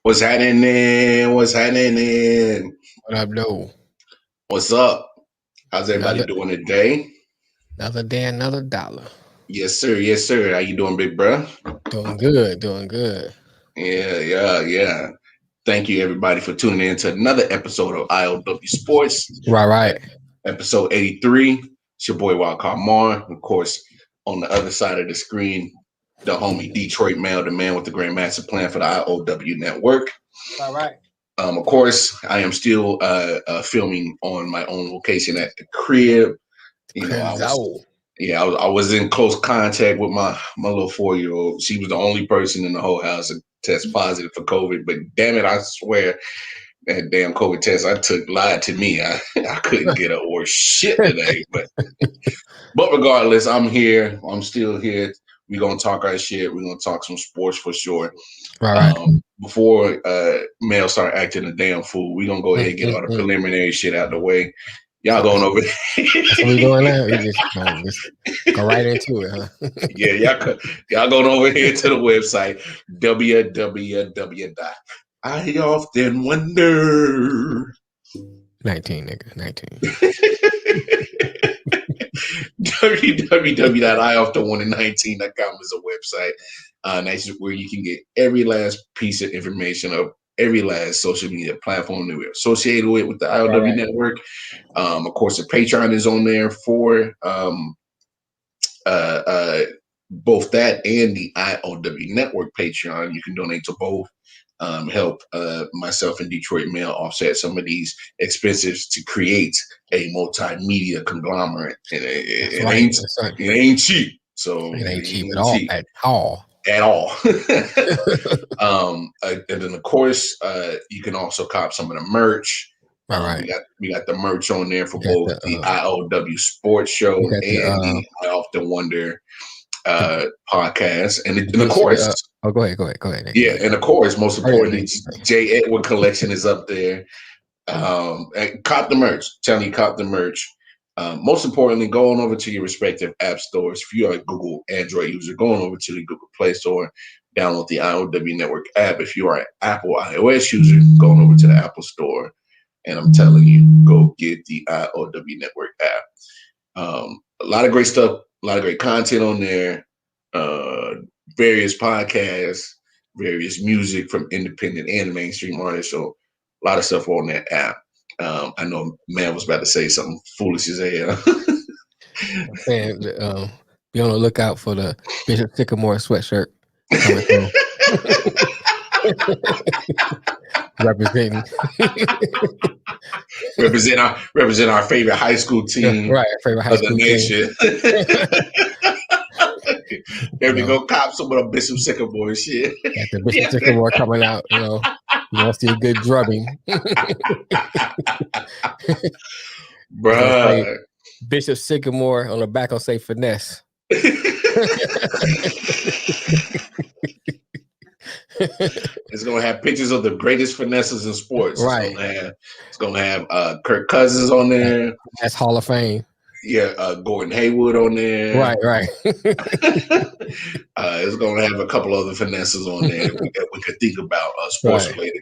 What's happening? What's happening? What up, though? What's up? How's everybody Another doing today? another day, another dollar. Yes, sir. Yes, sir. How you doing, big bro? Doing good, doing good. Yeah. Thank you, everybody, for tuning in to another episode of I.O.W.Sports, Right, right. episode 83. It's your boy, Wildcard Mar. Of course, on the other side of the screen, the homie Detroit Mail, the man with the grand master plan for the I.O.W. network. Right, right. Of course, I am still filming on my own location at the crib. You know, I was Cause I was in close contact with my little 4-year old. She was the only person in the whole house to test positive for COVID. But damn it, I swear that damn COVID test I took lied to me. I couldn't get a or shit today. But regardless, I'm here. I'm still here. We're gonna talk our shit. We're gonna talk some sports for sure. right, right. Before Mel start acting a damn fool, we're gonna go ahead and get all the Mm. preliminary shit out the way. Y'all So going over that's what we doing now. We just go right into it, huh? Yeah, y'all going over here to the website www. I often wonder 19, nigga, 19. www.ioftenwonder19.com is a website. That's where you can get every last piece of information of every last social media platform that we're associated with the Right, I.O.W. right. network. Of course, the Patreon is on there for uh, uh, both that and the I.O.W. network Patreon. You can donate to both. Help myself and Detroit Mail offset some of these expenses to create a multimedia conglomerate. That's It right. ain't That's right. it ain't cheap. So It ain't it cheap at ain't all. cheap At all. at all. And then of course you can also cop some of the merch. Right, We right. got the merch on there for We got both the I.O.W. Sports show we got and the I Often Wonder the podcast, and of juicy. course, Oh, go ahead, nigga. Go yeah, ahead. and of course, most Oh yeah, importantly, J. Edward collection is up there. And cop the merch. Telling you, cop the merch. Most importantly, go on over to your respective app stores. If you're a Google Android user, go on over to the Google Play Store, download the I.O.W. Network app. If you are an Apple iOS user, go on over to the Apple Store, and I'm telling you, go get the I.O.W. Network app. A lot of great stuff, a lot of great content on there. Uh, Various podcasts, various music from independent and mainstream artists. So a lot of stuff on that app. I know man was about to say something foolish as hell. saying, be on the lookout for the Bishop Sycamore sweatshirt coming through. Representing represent our favorite high school team right, favorite high of the school team. nation. There we You know, go, cop some of the Bishop Sycamore shit. got the Bishop Sycamore coming out. You want to see a good drubbing. Bruh. Bishop Sycamore on the back will say finesse. It's gonna have pictures of the greatest finesses in sports. Right. It's gonna have Kirk Cousins on there. That's Hall of Fame. Yeah, Gordon Hayward on there. Right. It's gonna have a couple other finesses on there that we could think about sports Right. related.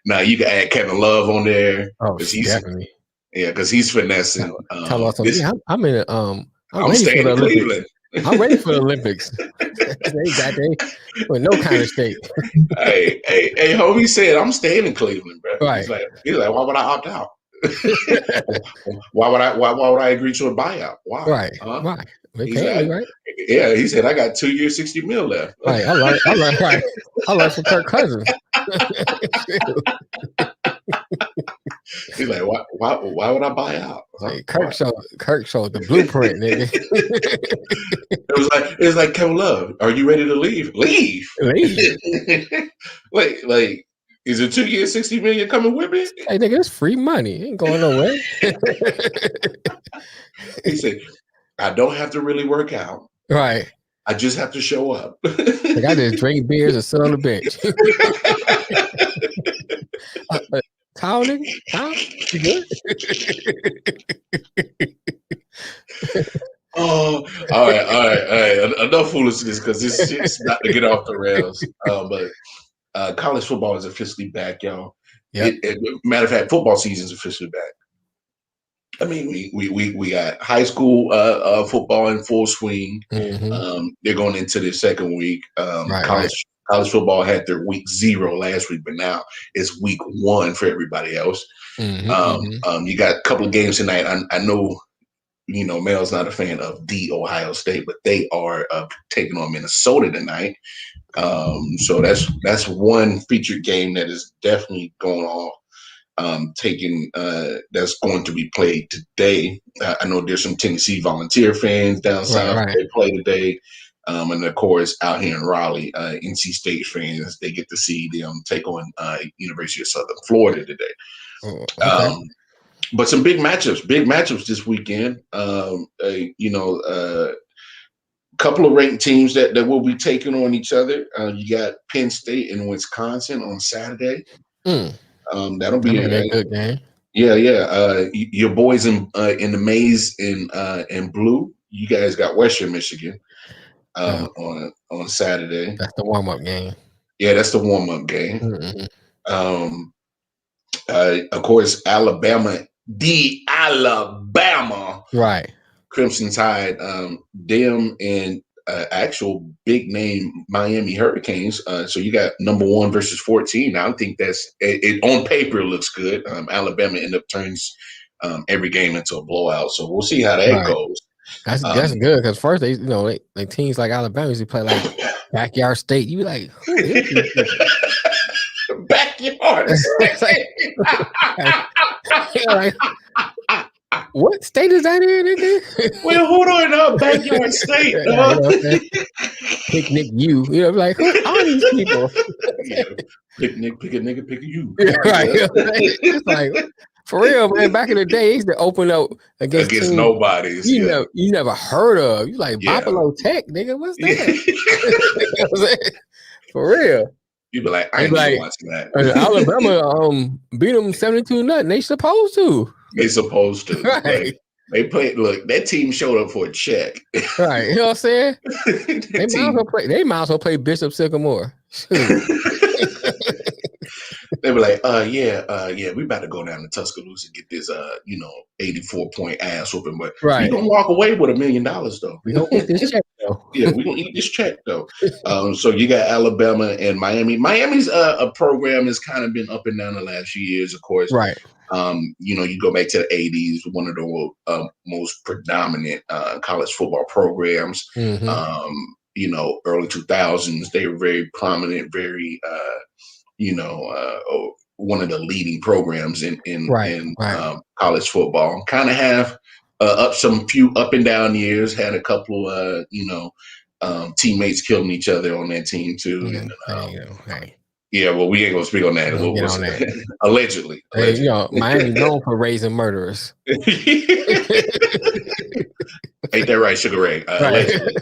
Now you can add Kevin Love on there Oh, because definitely. he's finessing. Tell us something. Yeah, I'm in. I'm ready staying for the in Olympics. Cleveland. I'm ready for the Olympics. they with no kind of state. hey, homie said I'm staying in Cleveland, bro. Right. He's like, why would I opt out? Why would I agree to a buyout? Why? Right. Huh? Right. They paying me, right? Yeah, he said I got 2 years, $60 million left. Right. I learned right. I learned from Kirk Cousins. He's like, why would I buy out? Huh? Hey, Kirk showed the blueprint, nigga. It was like Kevin Love. Are you ready to leave? Leave. Like, is it 2 years, $60 million coming with me? Hey, nigga, it's free money. It ain't going nowhere. He said, I don't have to really work out. Right. I just have to show up. Like I just drink beers and sit on the bench. Kyle, nigga? Kyle? You good? Oh, all right. Enough foolishness because this shit's about to get off the rails. But college football is officially back, y'all. Yep. Matter of fact, football season is officially back. I mean, we got high school football in full swing. They're going into their second week. College football had their week 0 last week, but now it's week 1 for everybody else. You got a couple of games tonight. I know, Mel's not a fan of the Ohio State, but they are taking on Minnesota tonight. So that's one featured game that is definitely going off. That's going to be played today. I know there's some Tennessee Volunteer fans down south. They play today. And of course, out here in Raleigh, NC State fans, they get to see them take on University of Southern Florida today. But some big matchups this weekend. Couple of ranked teams that will be taking on each other. You got Penn State and Wisconsin on Saturday. That'll be a good game. Yeah. Your boys in the maize in blue. You guys got Western Michigan on Saturday. That's the warm up game. Yeah, that's the warm up game. Of course, Alabama, right? Crimson Tide, them and actual big name Miami Hurricanes. So you got number 1 versus 14. Now I think that's it on paper it looks good. Alabama end up turns every game into a blowout. So we'll see how that goes. That's good because first they like teams like Alabama used to play like backyard state. You be like, who is this? Backyard state. Like, what state is that in, nigga? Well, hold on, backyard state. Picnic you. Like, who are these people? Picnic, pick a nigga, pick a you. Right. It's like, for real, man. Back in the day, they used to open up against teams nobody's. You never heard of. You like Buffalo Tech, nigga. What's that? For real. You be like, I ain't watching that. Alabama beat them 72-0. They supposed to. Right. Like, they played. Look, that team showed up for a check. Right. You know what I'm saying? They might as well play Bishop Sycamore. They were like, we about to go down to Tuscaloosa and get this 84-point ass whooping, but we gonna walk away with $1 million though. We gonna eat this check though. Yeah, we gonna eat this check though. So you got Alabama and Miami. Miami's a program has kind of been up and down the last few years, of course. Right. You go back to the 80s, one of the most predominant college football programs. Early 2000s, they were very prominent, very one of the leading programs in college football. Kind of have few up and down years. Had a couple, teammates killing each other on that team too. Yeah, well, we ain't gonna speak on that. We'll on that. Allegedly. Miami known for raising murderers. Ain't that right, Sugar Ray? Allegedly.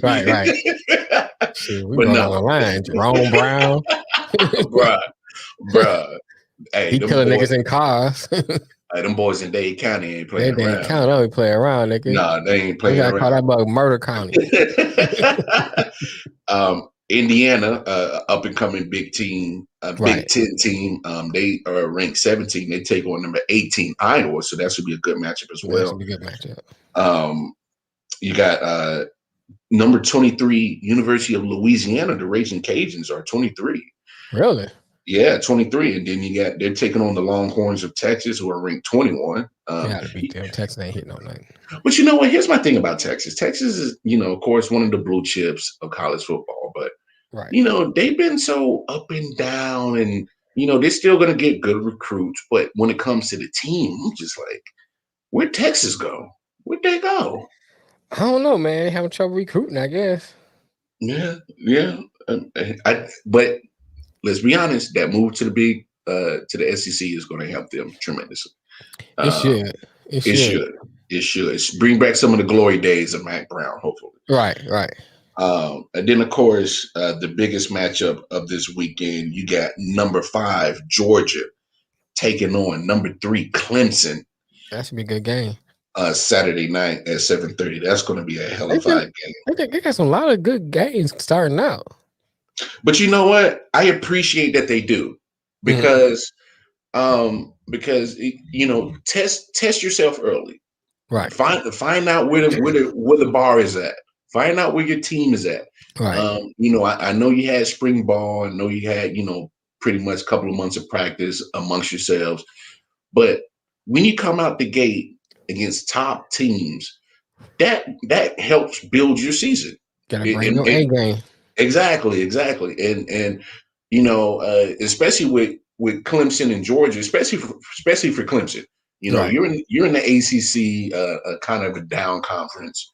Right. Shit, we going on the line. Jerome Brown. Bruh. Hey, he killing niggas in cars. Them boys in Dade County ain't playing around. Dade County don't play around, nigga. Nah, they ain't playing around. Call that bug Murder County. Indiana, up and coming big team, Big Ten team. They are ranked 17. They take on number 18 Iowa, so that should be a good matchup as well. That should be a good matchup. You got number 23 University of Louisiana. The Raging Cajuns are 23. Really? Yeah, 23. And then they're taking on the Longhorns of Texas, who are ranked 21. Gotta beat them. Texas ain't hitting on nothing. But you know what? Here's my thing about Texas. Texas is, of course, one of the blue chips of college football. But, they've been so up and down. And, they're still going to get good recruits. But when it comes to the team, I'm just like, where'd Texas go? Where'd they go? I don't know, man. They're having trouble recruiting, I guess. Yeah. But let's be honest, that move to the SEC is going to help them tremendously. It should. Bring back some of the glory days of Mac Brown, hopefully. Right. And then, of course, the biggest matchup of this weekend, you got number 5, Georgia, taking on number 3, Clemson. That should be a good game. Saturday night at 7:30. That's going to be a hell of a game. They got a lot of good games starting out. But you know what? I appreciate that they do Mm-hmm. because test yourself early. Right. Find out where the bar is at. Find out where your team is at. Right. I know you had spring ball. I know you had pretty much a couple of months of practice amongst yourselves. But when you come out the gate against top teams, that helps build your season. Gotta It, bring it, your A it- game. exactly, and especially with Clemson and Georgia, especially for Clemson. Right. You're in the ACC, kind of a down conference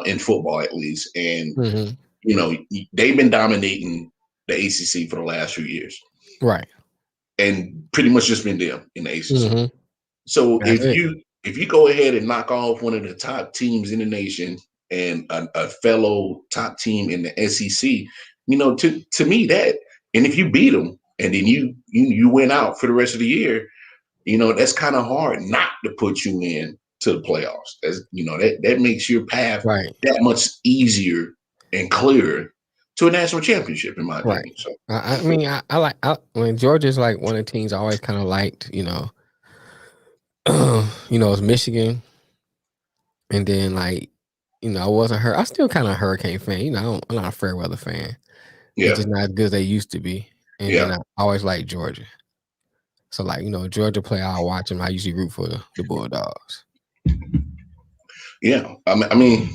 in football at least, and Mm-hmm. they've been dominating the ACC for the last few years, Right. and pretty much just been them in the ACC. Mm-hmm. So That's if it. you go ahead and knock off one of the top teams in the nation and a fellow top team in the SEC, to me that, and if you beat them and then you win out for the rest of the year, that's kind of hard not to put you in to the playoffs. That makes your path Right. that much easier and clearer to a national championship, in my Right. opinion. So I mean, when Georgia's like one of the teams I always kind of liked, it's Michigan, and then like, I wasn't I still kind of a Hurricane fan. I'm not a fair weather fan. It's yeah, just not as good as they used to be. And then yeah, I always like Georgia. So like, Georgia play, I'll watch them. I usually root for the Bulldogs. yeah. I mean,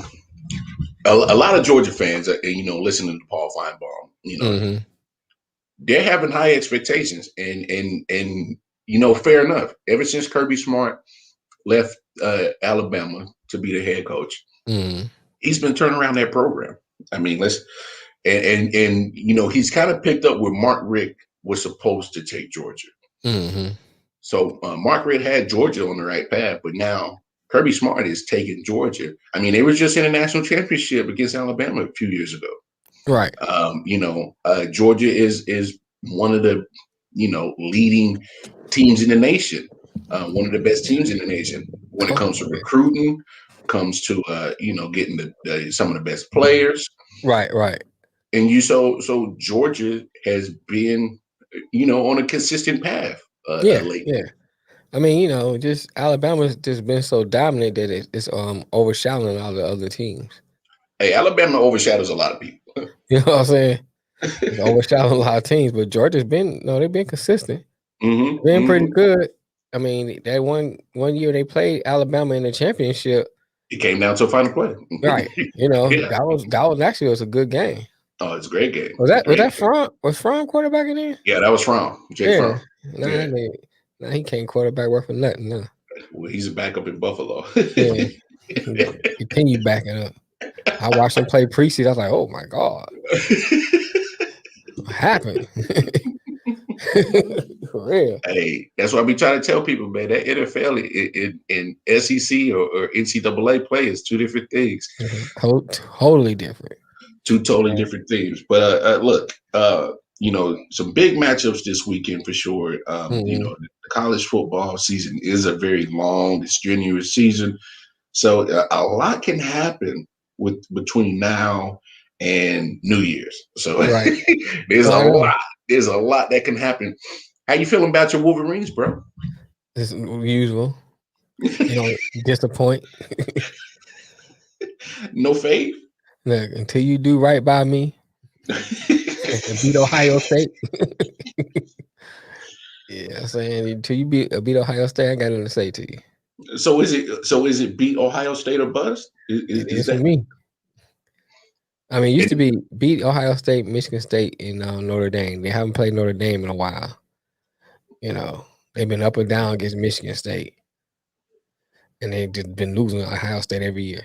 a lot of Georgia fans, listening to Paul Feinbaum, Mm-hmm. they're having high expectations, and fair enough. Ever since Kirby Smart left Alabama to be the head coach, Mm-hmm. he's been turning around that program. I mean, let's and he's kind of picked up where Mark Richt was supposed to take Georgia. Mm-hmm. So Mark Richt had Georgia on the right path, but now Kirby Smart is taking Georgia. I mean, they were just in a national championship against Alabama a few years ago. Right. Georgia is one of the leading teams in the nation, one of the best teams in the nation when it Oh, comes to yeah. recruiting, comes to getting some of the best players, Right. Right. and so Georgia has been on a consistent path Yeah. Yeah. lately. I mean, just Alabama's just been so dominant that it's overshadowing all the other teams. Hey, Alabama overshadows a lot of people. You know what I'm saying? It's overshadowing a lot of teams, but Georgia's been no, they've been consistent. Hmm, Been pretty hmm. good. I mean, that one year they played Alabama in the championship. It came down to a final play. Right. Yeah. That was actually was a good game. Oh, it's a great game. Was It's a that was great that game. Fromm quarterback in there? Yeah, that was Fromm, Jay Yeah. Fromm. Nah, Yeah. nah, he can't quarterback worth for nothing. No. Well, he's a backup in Buffalo. Yeah. Continue backing up. I watched him play preseason. I was like, oh my God. What happened? For real. Hey, that's what I be trying to tell people, man. That NFL in SEC or NCAA play is two different things, Totally different. two totally different things. But look, some big matchups this weekend for sure. Mm-hmm. The college football season is a very long, strenuous season, so a lot can happen between now and New Year's. So Right. there's Oh, a I know. lot. There's a lot that can happen. How you feeling about your Wolverines, bro? It's usual. You don't disappoint. No faith? Look, until you do right by me and beat Ohio State. Yeah, I'm saying until you beat Ohio State, I got nothing to say to you. So is it beat Ohio State or bust? It Is is for that me. I mean, it used to and, be beat Ohio State, Michigan State, and Notre Dame. They haven't played Notre Dame in a while. They've been up and down against Michigan State, and they've just been losing Ohio State every year.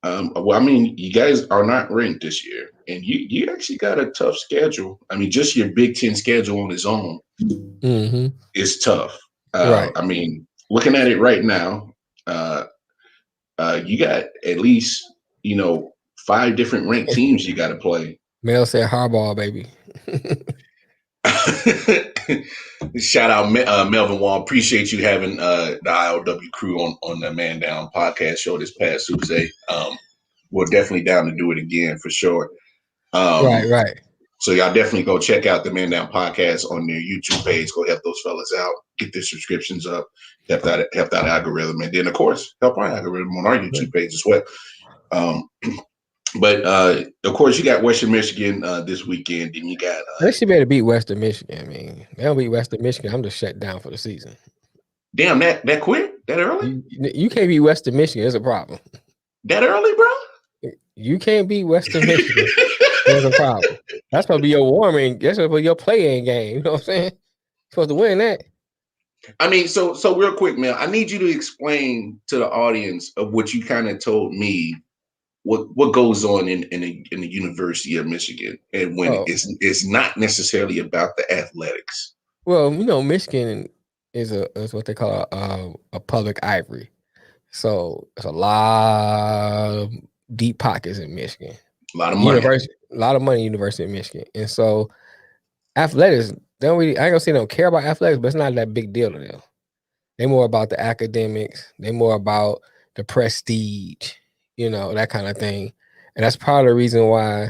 well, I mean, you guys are not ranked this year, and you actually got a tough schedule. I mean, just your Big Ten schedule on its own Mm-hmm. is tough. Right. I mean, looking at it right now, uh, you got at least you know 5 different ranked teams you got to play. Mel said Harbaugh, baby. Shout out Melvin Wall. Appreciate you having the I.O.W. crew on the Man Down podcast show this past Tuesday. We're definitely down to do it again for sure. Um, Right. so y'all definitely go check out the Man Down podcast on their YouTube page. Go help those fellas out. Get their subscriptions up. Help that algorithm, and then of course help our algorithm on our YouTube page as well. Um, but of course you got Western Michigan this weekend, and you got They should be able to beat Western Michigan. I mean, they don't beat Western Michigan, I'm just shut down for the season. damn that quick that early You can't beat Western Michigan. It's a problem. that early, bro. You can't beat Western Michigan. There's a problem. That's supposed to be your warming. That's supposed to be your play-in game. You know what I'm saying? You're supposed to win that. I mean, so real quick, man. I need you to explain to the audience of what you kind of told me. What goes on in the University of Michigan, and when Oh, it's not necessarily about the athletics. well, Michigan is what they call a public ivory. So it's a lot of deep pockets in Michigan. A lot of money. A lot of money in University of Michigan. And so athletics, they don't really, I ain't gonna say they don't care about athletics, but it's not that big deal to them. They more about the academics, they more about the prestige, that kind of thing. And that's part of the reason why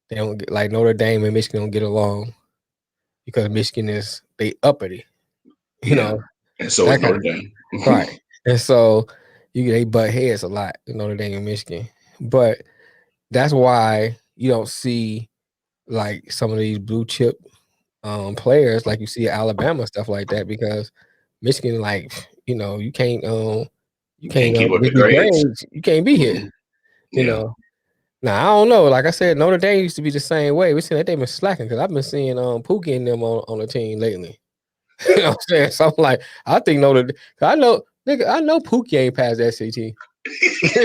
they don't get, like Notre Dame and Michigan don't get along, because Michigan they uppity, Yeah, and so is that kind Notre of Dame. right. And so they butt heads a lot in Notre Dame and Michigan. But that's why you don't see like some of these blue chip players like you see at Alabama, stuff like that, because Michigan, like, you can't Can't keep up the get these grades. grades, you can't be here. Yeah. Now I don't know. Like I said, Notre Dame used to be the same way. We seen that they've been slacking, because I've been seeing Pookie and them on the team lately. You know what I'm saying? So I'm like, I think I know, nigga, I know Pookie ain't passed the SAT. You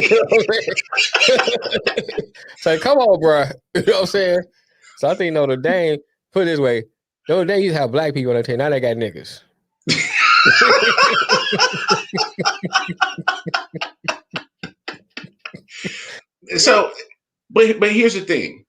know what I'm saying? So come on, bro. You know what I'm saying? So I think Notre Dame, put it this way, Notre Dame used to have black people on the team. Now they got niggas. So, but here's the thing.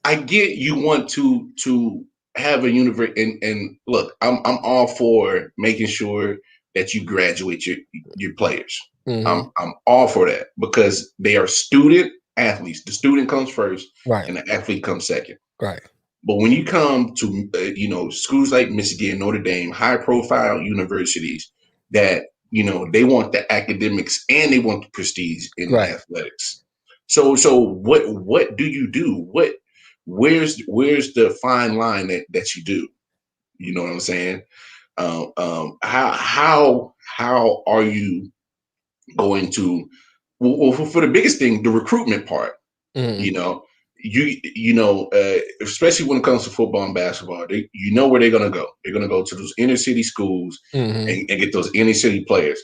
I get you want to have a university, and look, I'm all for making sure that you graduate your players. Mm-hmm. I'm all for that, because they are student athletes. The student comes first, Right. and the athlete comes second. Right. But when you come to schools like Michigan, Notre Dame, high profile universities that they want the academics and they want the prestige in the Right. athletics. So what do you do? Where's the fine line that you do? You know what I'm saying? How are you going to? Well, for the biggest thing, the recruitment part. Mm-hmm. Especially when it comes to football and basketball, where they're gonna go. They're gonna go to those inner city schools and get those inner city players.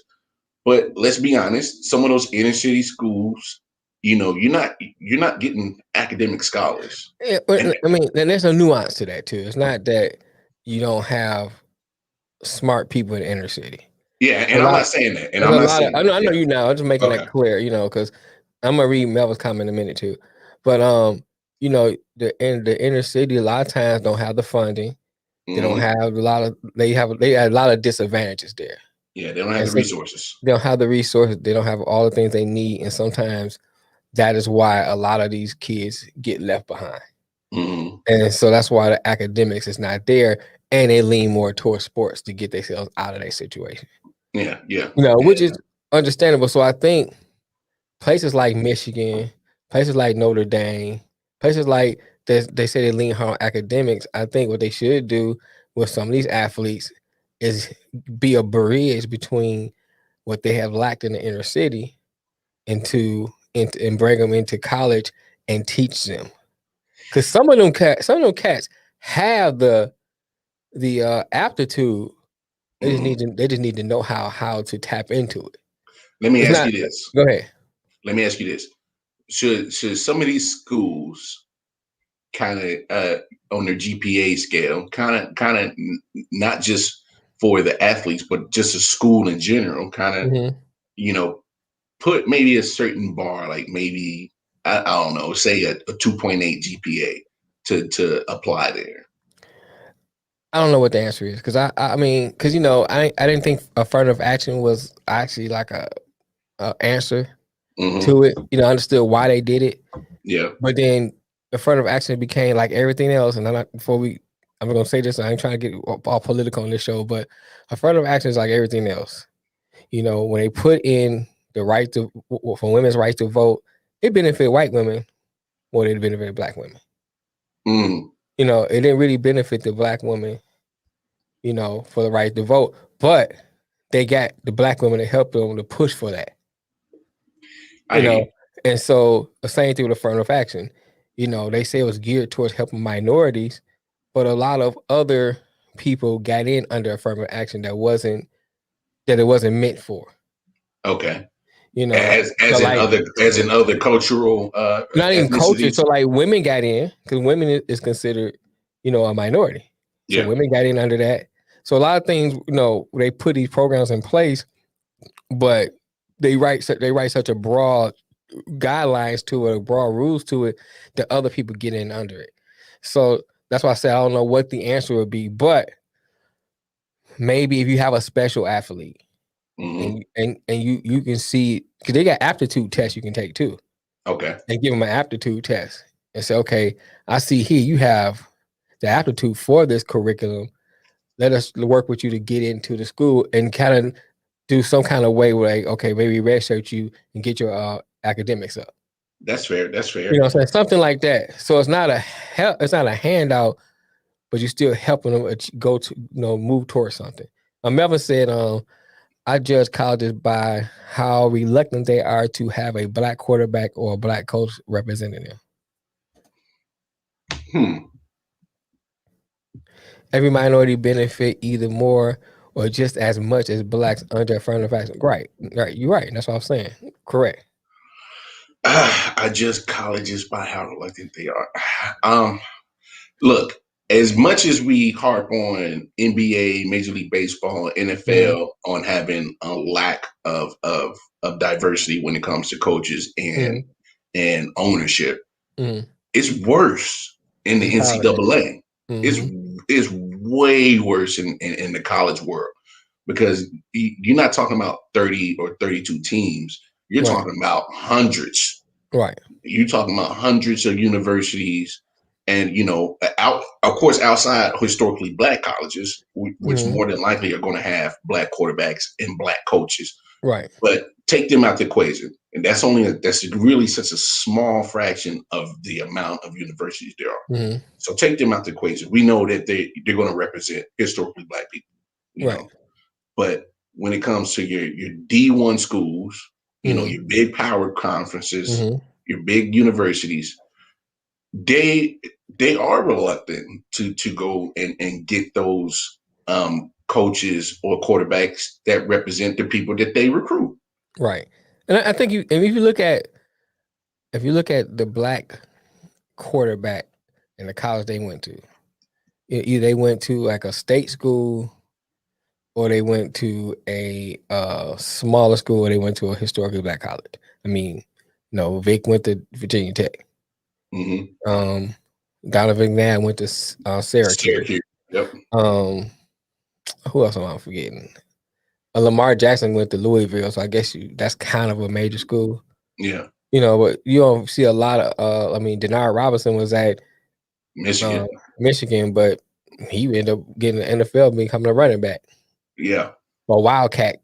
But let's be honest, some of those inner city schools, you're not getting academic scholars. Yeah, but I mean, and there's a nuance to that too. It's not that you don't have smart people in the inner city. Yeah, and I'm not saying that. And There's I'm a not lot of, saying I that. know Yeah. you now. I'm just making Okay. that clear, because I'm gonna read Melvin's comment in a minute too. But the inner city a lot of times don't have the funding. They don't have they have a lot of disadvantages there. Yeah, they don't have the resources. They don't have the resources. They don't have all the things they need, and sometimes that is why a lot of these kids get left behind. Mm-hmm. And so that's why the academics is not there, and they lean more towards sports to get themselves out of that situation. Yeah. Which is understandable. So I think places like Michigan, places like Notre Dame, places like they say they lean hard on academics. I think what they should do with some of these athletes is be a bridge between what they have lacked in the inner city and bring them into college and teach them. Because some of them cats have the aptitude. They just need to know how to tap into it. Let me ask you this. Go ahead. Let me ask you this. Should some of these schools kind of on their GPA scale, kind of not just for the athletes, but just a school in general, kind of put maybe a certain bar, like maybe I don't know, say a 2.8 GPA to apply there? I don't know what the answer is, because I mean, because I didn't think affirmative action was actually like a answer to it. I understood why they did it. Yeah. But then affirmative action became like everything else. And I'm gonna say this. I ain't trying to get all political on this show, but affirmative action is like everything else. When they put in the right to for women's right to vote, it benefit white women more than it benefit black women. Mm. It didn't really benefit the black women, for the right to vote, but they got the black women to help them to push for that. I hear you. And so the same thing with affirmative action. They say it was geared towards helping minorities, but a lot of other people got in under affirmative action that it wasn't meant for. Okay. So like As in other cultural not even culture. ethnicities. So like women got in because women is considered, a minority. So Yeah. women got in under that. So a lot of things, they put these programs in place, but they write such a broad guidelines to it, broad rules to it, that other people get in under it. So that's why I said I don't know what the answer would be, but maybe if you have a special athlete Mm-hmm. and you can see, because they got aptitude tests you can take too, Okay. and give them an aptitude test and say, okay, I see here you have the aptitude for this curriculum. Let us work with you to get into the school and kind of do some kind of way where, like, okay, maybe redshirt you and get your academics up. That's fair. That's You fair. know what I'm saying? Something like that. So it's not a handout, but you're still helping them go to, move towards something. Melvin said, I judge colleges by how reluctant they are to have a black quarterback or a black coach representing them. Every minority benefit either more or just as much as blacks under affirmative action. Right. You're right. That's what I'm saying. Correct. I judge colleges by how reluctant they are. Look, as much as we harp on NBA, Major League Baseball, NFL on having a lack of diversity when it comes to coaches and ownership, it's worse in the NCAA. It's it's way worse in the college world because you're not talking about 30 or 32 teams. You're talking about hundreds. Right. You're talking about hundreds of universities, and of course, outside historically black colleges, which more than likely are going to have black quarterbacks and black coaches. Right. But take them out the equation, and that's really such a small fraction of the amount of universities there are. So take them out the equation. We know that they're going to represent historically black people, know. But when it comes to your D1 schools, your big power conferences, your big universities, they are reluctant to go and get those coaches or quarterbacks that represent the people that they recruit. Right. And I think if you look at the black quarterback in the college they went to, either they went to like a state school or they went to a smaller school or they went to a historically black college. I mean, Vic went to Virginia Tech. Donovan McNabb went to Syracuse. Yep. Who else am I forgetting? Lamar Jackson went to Louisville, so I guess that's kind of a major school. Yeah. But you don't see a lot of. Denard Robinson was at Michigan, but he ended up getting the NFL, becoming a running back. Yeah. A wildcat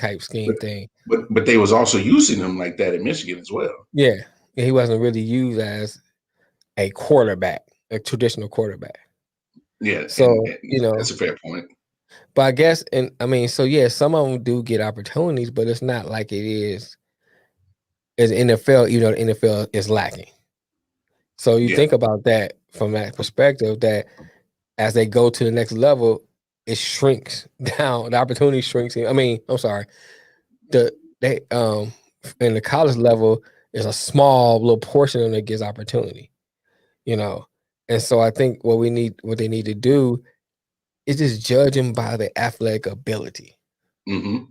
type scheme thing. But they was also using him like that in Michigan as well. Yeah, he wasn't really used as a quarterback, a traditional quarterback. Yeah. So that's a fair point. But I guess, some of them do get opportunities, but it's not like it is as NFL. The NFL is lacking. So you think about that from that perspective, that as they go to the next level, it shrinks down. The opportunity shrinks. I'm sorry. In the college level is a small little portion of them that gets opportunity. And so I think what they need to do is just judge them by their athletic ability. And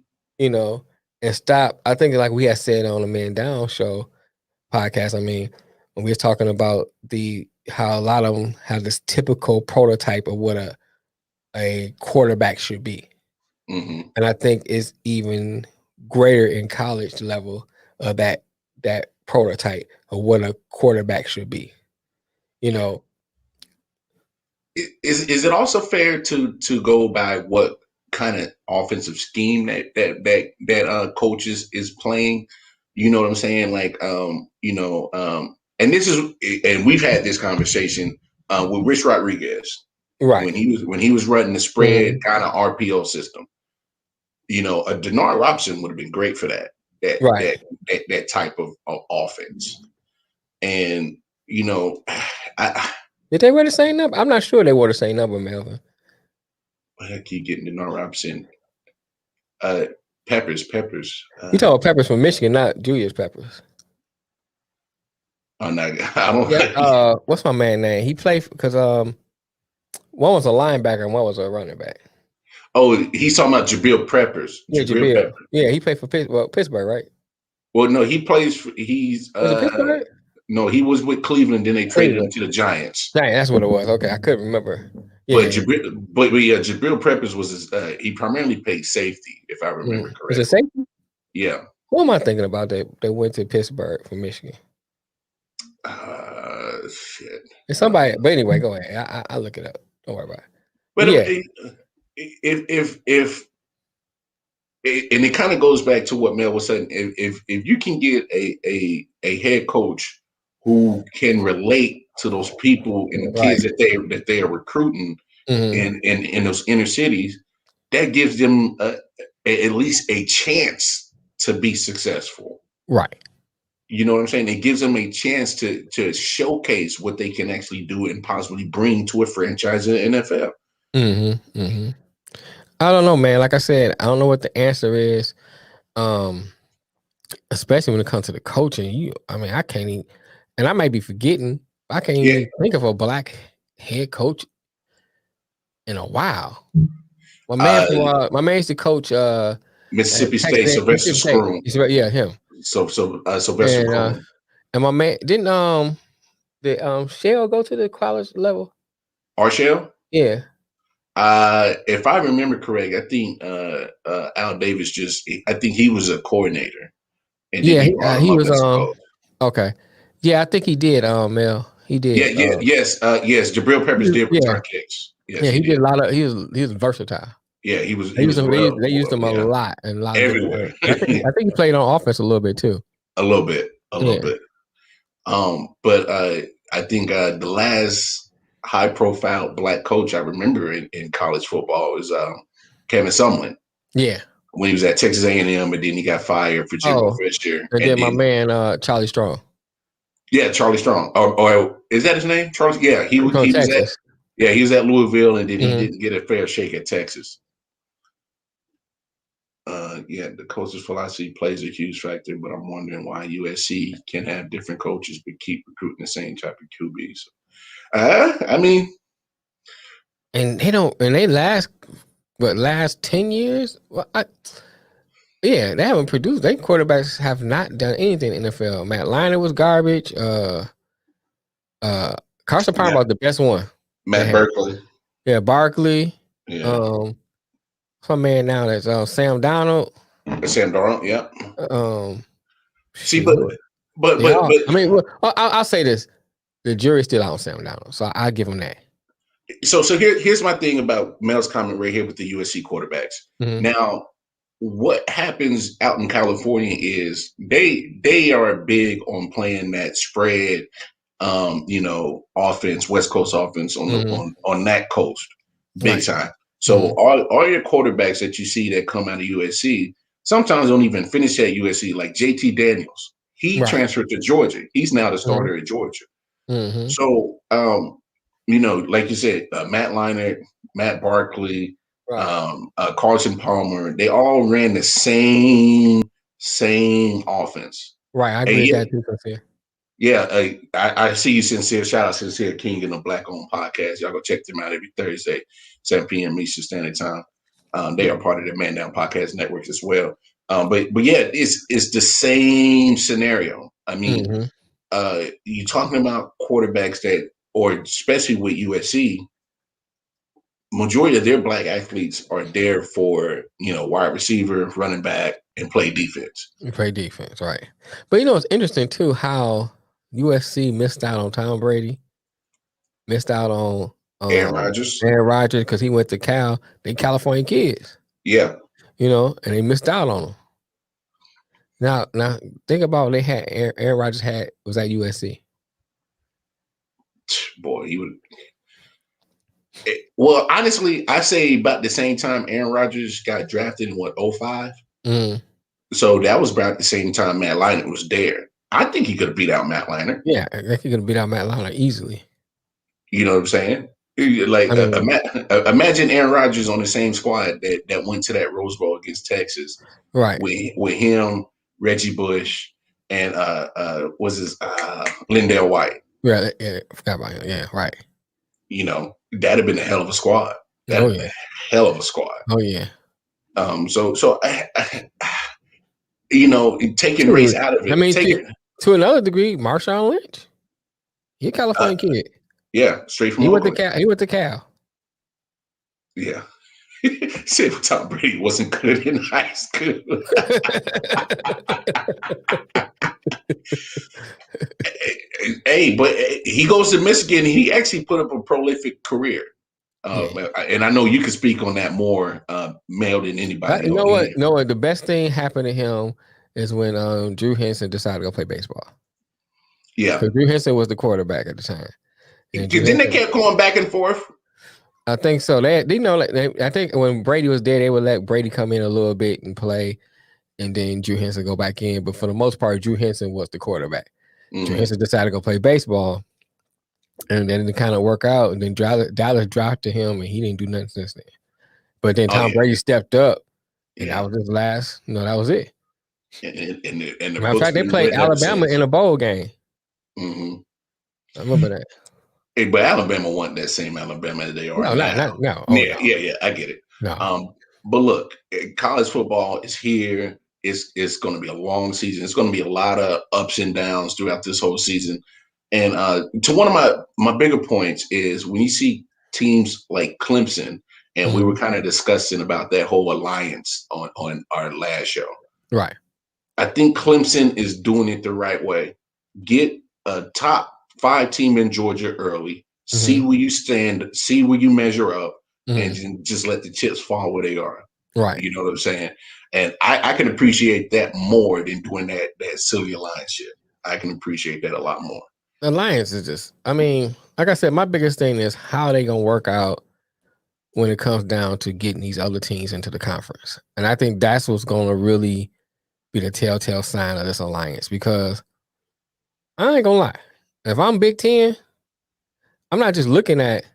stop. I think like we had said on the Man Down show podcast, when we were talking about how a lot of them have this typical prototype of what a quarterback should be. And I think it's even greater in college level of that prototype of what a quarterback should be. You know, Is it also fair to go by what kind of offensive scheme that coach is playing? You know what I'm saying? Like and this is and we've had this conversation with Rich Rodriguez right? when he was running the spread Mm-hmm. kind of RPO system. A Denard Robinson would have been great for that Right. that type of offense. And I Did they wear the same number? I'm not sure they wore the same number, Melvin. I keep getting Denard Robinson. Peppers. You talking about Peppers from Michigan, not Julius Peppers. I don't. Yeah. What's my man name? He played because one was a linebacker and one was a running back. Oh, he's talking about Jabril Peppers. Yeah, Jabril Jabril. Peppers. Yeah, he played for Pittsburgh, right? Well, no, he plays. He's Was it Pittsburgh? no, he was with Cleveland. Then they traded him Cleveland. to the Giants. Dang, that's what it was. Okay, I couldn't remember. But Yeah. Jabril Peppers was he primarily played safety, if I remember Was it correctly. safety? Yeah. Who am I thinking about that went to Pittsburgh from Michigan? Shit. It's somebody, but anyway, go ahead. I'll look it up. Don't worry about it. But yeah, if and it kind of goes back to what Mel was saying. If you can get a head coach who can relate to those people and the kids that they are recruiting in those inner cities, that gives them at least a chance to be successful. Right. You know what I'm saying? It gives them a chance to showcase what they can actually do and possibly bring to a franchise in the NFL. I don't know, man. Like I said, I don't know what the answer is. Especially when it comes to the coaching. I can't even, and I might be forgetting. I can't even think of a black head coach in a while. My man used to coach Mississippi State, Sylvester Scroom. Yeah, him. Sylvester Scroom. And my man didn't Shell go to the college level? Arshell? Yeah. If I remember correct, I think Al Davis I think he was a coordinator. And yeah, he was okay. Yeah, I think he did, Mel. He did. Yes. Jabril Peppers did return kicks. Yes, he did a lot of he was versatile. Yeah, he was. They used him a lot and a lot everywhere. Of I think he played on offense a little bit too. A little bit. But I think the last high profile black coach I remember in college football was Kevin Sumlin. Yeah. When he was at Texas A&M, and then he got fired for Jimbo Fisher. And then my man Charlie Strong. Yeah, Charlie Strong. Or is that his name? Charlie? Yeah, he was at. Yeah, he was at Louisville, and then he didn't get a fair shake at Texas. The coach's philosophy plays a huge factor, but I'm wondering why USC can have different coaches but keep recruiting the same type of QBs. And they don't, and they last 10 years? Well, they haven't produced. Their quarterbacks have not done anything in the NFL. Matt Leinart was garbage. Carson Palmer was the best one. Matt Barkley. Yeah, Barkley. Yeah. Some man now that's Sam Darnold. Sam Darnold, yeah. I'll say this: the jury's still out on Sam Darnold, so I give him that. So here's my thing about Mel's comment right here with the USC quarterbacks. Now, what happens out in California is they are big on playing that spread, offense, West Coast offense on that coast, big time. So all your quarterbacks that you see that come out of USC sometimes don't even finish at USC. Like JT Daniels, he transferred to Georgia. He's now the starter at Georgia. So, like you said, Matt Leinart, Matt Barkley, Carson Palmer, they all ran the same offense. Right, I agree with that too, Sincere. Yeah, I see you, Sincere. Shout out Sincere King and the Black Owned Podcast. Y'all go check them out every Thursday, 7 p.m. Eastern Standard Time. They are part of the Man Down Podcast Network as well. But yeah, it's the same scenario. I mean, you're talking about quarterbacks that, or especially with USC, majority of their black athletes are there for wide receiver, running back, and play defense. You play defense, right? But you know, it's interesting too how USC missed out on Tom Brady, missed out on Aaron Rodgers. Aaron Rodgers because he went to Cal. They California kids, Yeah. you know, and they missed out on him. Now think about they had Aaron Rodgers was at USC. Boy, he would. Well, honestly, I say about the same time Aaron Rodgers got drafted in what 05. Mm. So that was about the same time Matt Leinart was there. I think he could have beat out Matt Leinart. Yeah, I think he could have beat out Matt Leinart easily. You know what I'm saying? Like, I mean, imagine Aaron Rodgers on the same squad that went to that Rose Bowl against Texas, right? With him, Reggie Bush, and was his Lindell White. Yeah, I forgot about him. Yeah, right. You know, that'd have been a hell of a squad. That'd have been a hell of a squad. Oh yeah. So you know, taking race out of it. I mean, to another degree, Marshawn Lynch, he a California kid. Yeah, straight from Oakland. He went to Cal. Yeah. Said Tom Brady wasn't good in high school. Hey, but he goes to Michigan. He actually put up a prolific career. And I know you can speak on that more, Mel, than anybody. You know what? No, the best thing happened to him is when Drew Henson decided to go play baseball. Yeah, because Drew Henson was the quarterback at the time. Didn't they kept going back and forth? I think so. They know. I think when Brady was there, they would let Brady come in a little bit and play, and then Drew Henson go back in. But for the most part, Drew Henson was the quarterback. Mm-hmm. Drew Henson decided to go play baseball, and then it kind of work out. And then Dallas dropped to him, and he didn't do nothing since then. But then Tom Brady stepped up, and that was his last. That was it. And the matter of fact, they played Alabama in a bowl game. Mm-hmm. I remember that. Hey, but Alabama wasn't that same Alabama that they are now. No. Yeah, I get it. No. But look, college football is here. It's going to be a long season. It's going to be a lot of ups and downs throughout this whole season. And to one of my bigger points is when you see teams like Clemson, and we were kind of discussing about that whole alliance on our last show. Right. I think Clemson is doing it the right way. Get a top 5 team in Georgia early, see where you stand, see where you measure up, and just let the chips fall where they are. Right. You know what I'm saying? And I can appreciate that more than doing that silly alliance shit. I can appreciate that a lot more. Alliance is just, I mean, like I said, my biggest thing is how they going to work out when it comes down to getting these other teams into the conference. And I think that's what's going to really be the telltale sign of this alliance, because I ain't going to lie. If I'm Big Ten, I'm not just looking at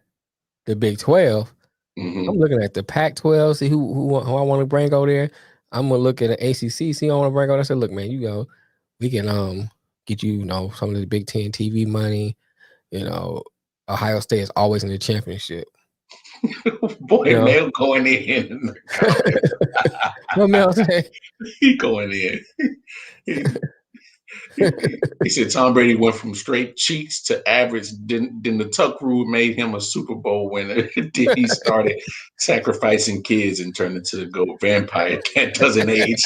the Big 12. I'm looking at the Pac-12, see who I want to bring over there. I'm going to look at the ACC, see who I want to bring over there. I said, look, man, we can get you, some of the Big Ten TV money. Ohio State is always in the championship. Boy, Mel going in the comments. What Mel say? He going in. He said Tom Brady went from straight cheats to average. Then the tuck rule made him a Super Bowl winner. Then he started sacrificing kids and turned into the GOAT vampire that doesn't age.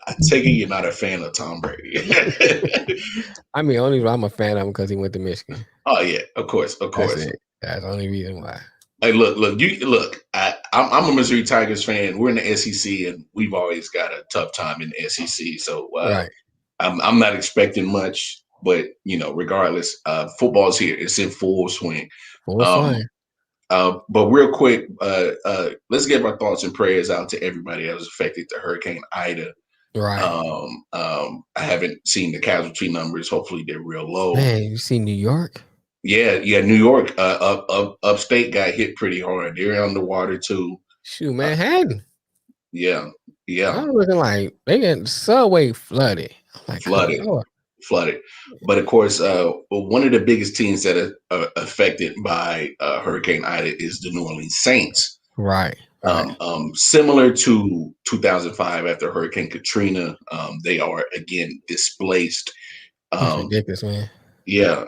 I take it you're not a fan of Tom Brady. I mean, I'm a fan of him because he went to Michigan. Oh yeah, of course. That's the only reason why. Hey, look. I'm a Missouri Tigers fan. We're in the SEC, and we've always got a tough time in the SEC. So right. I'm not expecting much, but regardless, football's here. It's in full swing. But real quick, let's give our thoughts and prayers out to everybody that was affected to Hurricane Ida. Right. I haven't seen the casualty numbers. Hopefully, they're real low. Man, you see New York? Yeah, New York, upstate got hit pretty hard. They're underwater too. Shoot, Manhattan. Yeah. I'm looking like they get the subway flooded. Like, flooded. But of course, one of the biggest teams that are affected by Hurricane Ida is the New Orleans Saints. Right. Similar to 2005 after Hurricane Katrina, they are again displaced. That's ridiculous, man. Yeah.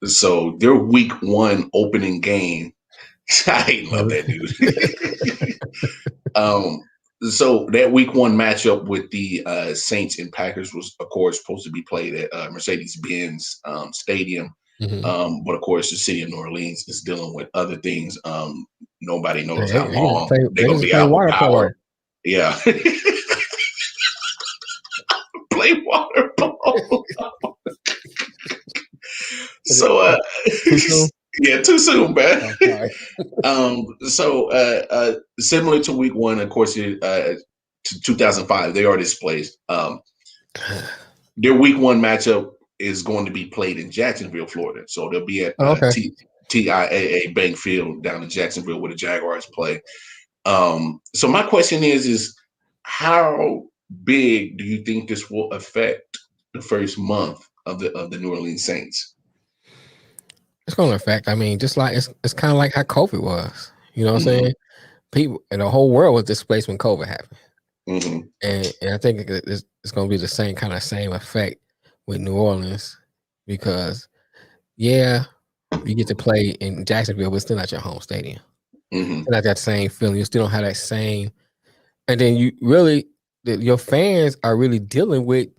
So their week one opening game, I love that dude. um, so that week one matchup with the Saints and Packers was, of course, supposed to be played at Mercedes-Benz Stadium. Mm-hmm. But of course, the city of New Orleans is dealing with other things. Nobody knows how They just long play. they're They going to just be play out with water polo. power. Yeah. Play water polo. So, Too soon. yeah, too soon, man. Oh, sorry. Similar to week one, of course, to 2005, they are displaced. Their week one matchup is going to be played in Jacksonville, Florida. So they'll be at Oh, okay. TIAA Bank Field down in Jacksonville where the Jaguars play. So my question is how big do you think this will affect the first month of the New Orleans Saints? It's going to affect. I mean, just like it's kind of like how COVID was. You know what I'm Mm-hmm. saying? People and the whole world was displaced when COVID happened, Mm-hmm. and I think it's going to be the same effect with New Orleans because yeah, you get to play in Jacksonville, but it's still not your home stadium. Mm-hmm. It's not that same feeling. You still don't have that same, and then you really your fans are really dealing with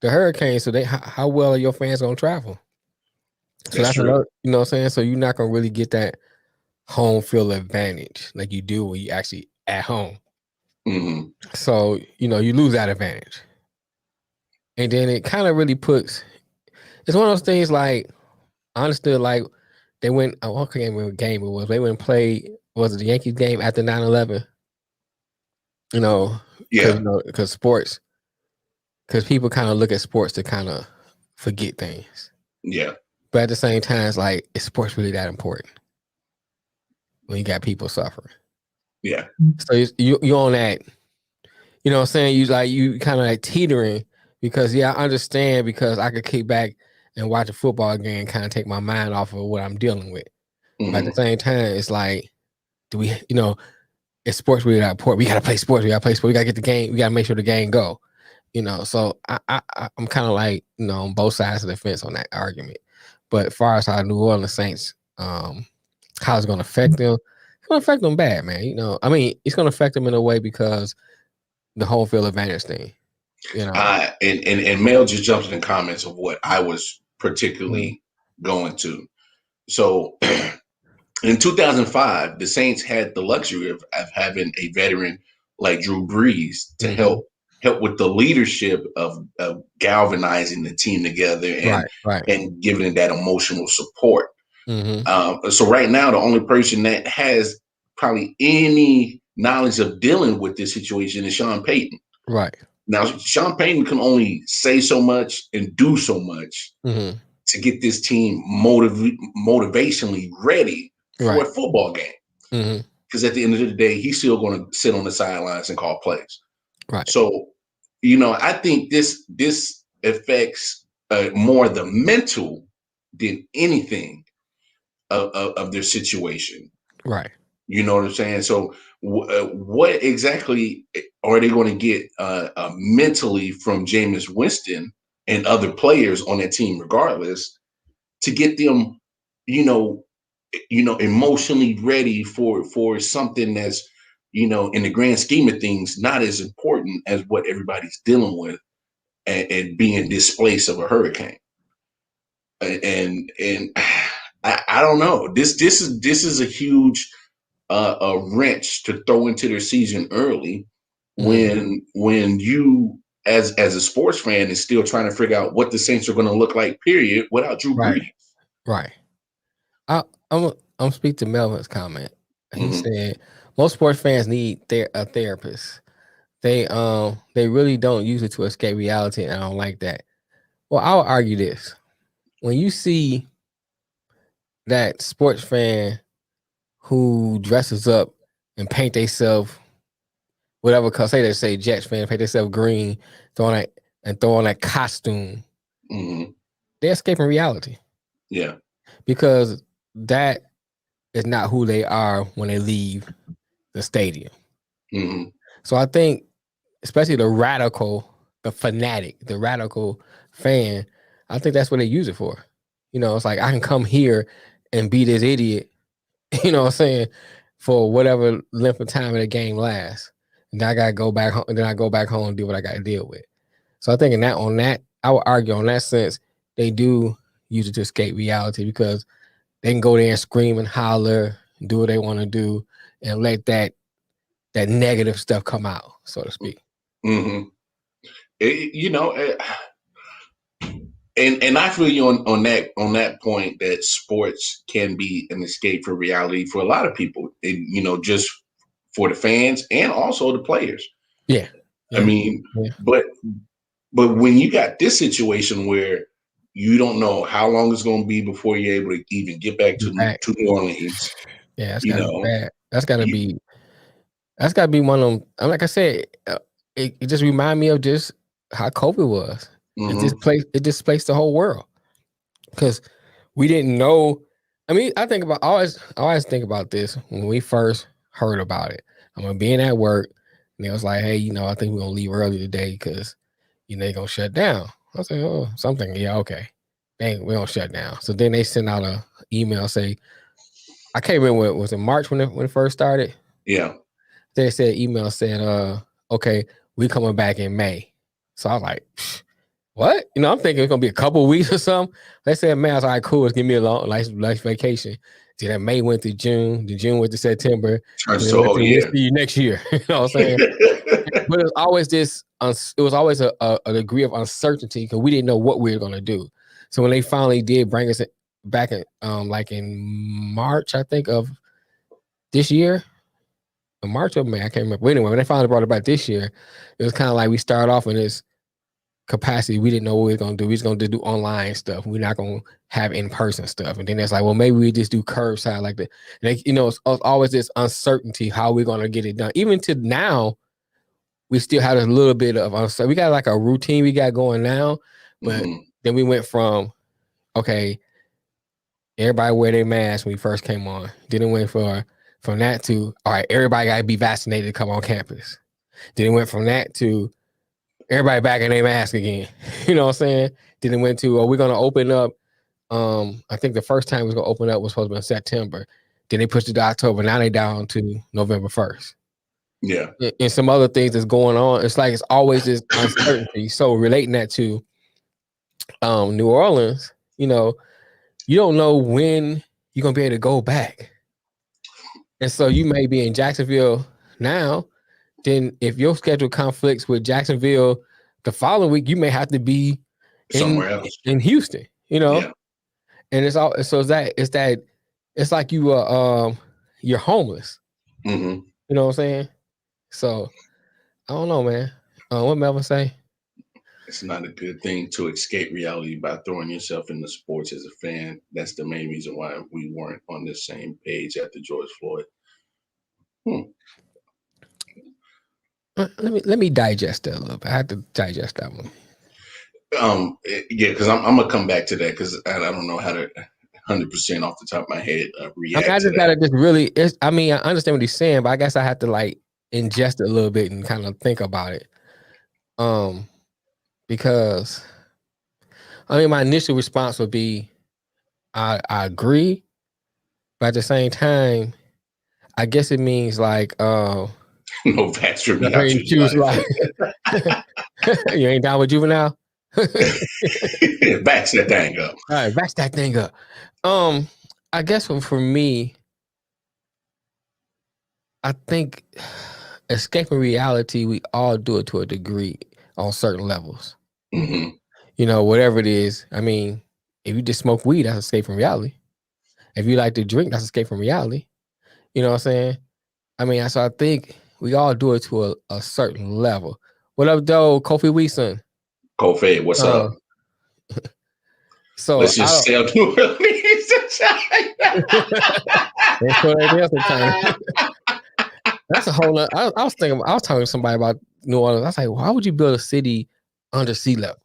the hurricane. So how well are your fans going to travel? So That's that's true. another, you know what I'm saying? So you're not gonna really get that home field advantage like you do when you actually at home. Mm-hmm. So, you lose that advantage. And then it kind of really puts it's one of those things like honestly, like they went what game it was. They went and played was it the Yankees game after 9/11? Yeah. Because sports because people kind of look at sports to kind of forget things. Yeah. But at the same time, it's like is sports really that important when you got people suffering? Yeah. So you on that. You know what I'm saying? You kind of like teetering because I understand because I could kick back and watch a football game, kind of take my mind off of what I'm dealing with. But at the Mm-hmm. same time, it's like, do we, it's sports really that important. We gotta play sports. We gotta play sports. We gotta get the game. We gotta make sure the game go. So I'm kind of like on both sides of the fence on that argument. But as far as how New Orleans Saints, how it's gonna affect them, it's gonna affect them bad, man. I mean, it's gonna affect them in a way because the home field advantage thing. And Mel just jumped in the comments of what I was Mm-hmm. particularly going to. So in 2005, the Saints had the luxury of having a veteran like Drew Brees to Mm-hmm. help with the leadership of galvanizing the team together Right. and giving it that emotional support. Mm-hmm. So right now, the only person that has probably any knowledge of dealing with this situation is Sean Payton. Right. Now, Sean Payton can only say so much and do so much Mm-hmm. to get this team motivationally ready for Right. a football game. Mm-hmm. Because at the end of the day, he's still going to sit on the sidelines and call plays. Right. So, I think this affects more the mental than anything of their situation. Right. You know what I'm saying? So, what exactly are they going to get mentally from Jameis Winston and other players on that team, regardless, to get them, you know, emotionally ready for something that's, in the grand scheme of things, not as important as what everybody's dealing with and being displaced of a hurricane. And I don't know. This is a huge a wrench to throw into their season early Mm-hmm. when you as a sports fan is still trying to figure out what the Saints are going to look like, period, without Drew Right. Brees. Right. I, I'm speak to Melvin's comment. He Mm-hmm. said most sports fans need a therapist. They really don't use it to escape reality, and I don't like that. Well, I'll argue this: when you see that sports fan who dresses up and paint themselves whatever color, say Jets fan, paint themselves green, throw on that costume, Mm-hmm. they're escaping reality Yeah. because that is not who they are when they leave the stadium. Mm-hmm. So I think, especially the fanatic, the radical fan, I think that's what they use it for. You know, it's like I can come here and be this idiot, you know what I'm saying, for whatever length of time of the game lasts. And then I gotta go back home, and then I go back home and do what I gotta deal with. So I think on that, I would argue on that sense, they do use it to escape reality because they can go there and scream and holler, do what they want to do, and let that negative stuff come out, so to speak. Mm-hmm. And I feel you on that point that sports can be an escape for reality for a lot of people, and just for the fans and also the players. Yeah. I mean, but when you got this situation where you don't know how long it's going to be before you're able to even get back to New Orleans, yeah, that's gotta be bad. That's gotta be one of them. Like I said, it just remind me of just how COVID was. Mm-hmm. It displaced the whole world because we didn't know. I mean, I always think about this when we first heard about it. I'm gonna be in at work, and it was like, hey, I think we're gonna leave early today because they're gonna shut down. I was like, oh, something, yeah, okay. We don't shut down. So then they sent out a email say, I can't remember was it March when it first started. Yeah. They said email saying, okay, we coming back in May. So I was like, what? I'm thinking it's gonna be a couple of weeks or something. They said, man, I was like, cool, let's give me a nice vacation. See, that May went to June, the June went to September. Turns to whole year. We'll see you next year. You know what I'm saying? But it was always it was always a degree of uncertainty because we didn't know what we were gonna do. So when they finally did bring us back in, like in March, I think of this year, March or May, I can't remember. But anyway, when they finally brought it back this year, it was kind of like we started off in this capacity. We didn't know what we were going to do. We was going to do online stuff. We're not going to have in-person stuff. And then it's like, well, maybe we just do curbside like that. And it's always this uncertainty how we're going to get it done. Even to now, we still had a little bit of uncertainty. We got like a routine we got going now, but then we went from, okay, everybody wear their mask when we first came on. Then it went from that to, all right, everybody got to be vaccinated to come on campus. Then it went from that to everybody back in their mask again. You know what I'm saying? Then it went to, we're going to open up. I think the first time it was going to open up was supposed to be in September. Then they pushed it to October. Now they down to November 1st. Yeah. And some other things that's going on. It's like it's always this uncertainty. So relating that to New Orleans, you don't know when you're going to be able to go back. And so you may be in Jacksonville now. Then if your schedule conflicts with Jacksonville the following week, you may have to be somewhere else in Houston, Yeah. And it's like you're homeless. Mm-hmm. You know what I'm saying? So I don't know, man. What Melvin say? It's not a good thing to escape reality by throwing yourself into sports as a fan. That's the main reason why we weren't on the same page after George Floyd. Let me digest that a little bit. I have to digest that one. Yeah, because I'm gonna come back to that because I don't know how to 100% off the top of my head react. I just gotta just really. I understand what he's saying, but I guess I have to like ingest it a little bit and kind of think about it. Because my initial response would be, I agree, but at the same time, I guess it means like no facts from me. You ain't down with juvenile? Backs that thing up. All right, backs that thing up. I guess for me, I think escaping reality, we all do it to a degree on certain levels. Mm-hmm. Whatever it is. I mean, if you just smoke weed, that's escape from reality. If you like to drink, that's escape from reality. You know what I'm saying? So I think we all do it to a certain level. What up, though, Kofi Weeson? Kofi, what's up? So let's just sell New Orleans to China. That's a whole lot. I was talking to somebody about New Orleans. I was like, why would you build a city under sea level?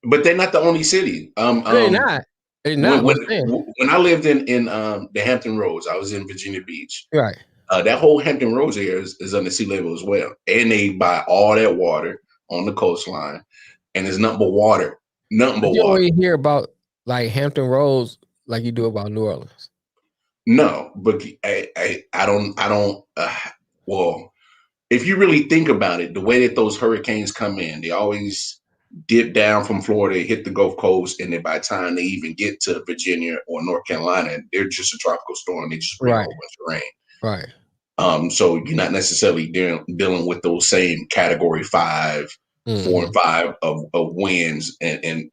But they're not the only city. They're not. They're not. When I lived in the Hampton Roads, I was in Virginia Beach. Right. That whole Hampton Roads area is under sea level as well, and they buy all that water on the coastline, and there's nothing but water. Nothing but water. You always hear about like Hampton Roads, like you do about New Orleans. No, but I don't. Well, if you really think about it, the way that those hurricanes come in, they always dip down from Florida, hit the Gulf Coast, and then by the time they even get to Virginia or North Carolina, they're just a tropical storm. They just bring a Right. whole bunch of rain. Right. So you're not necessarily dealing with those same category 5, 4, and 5 of winds and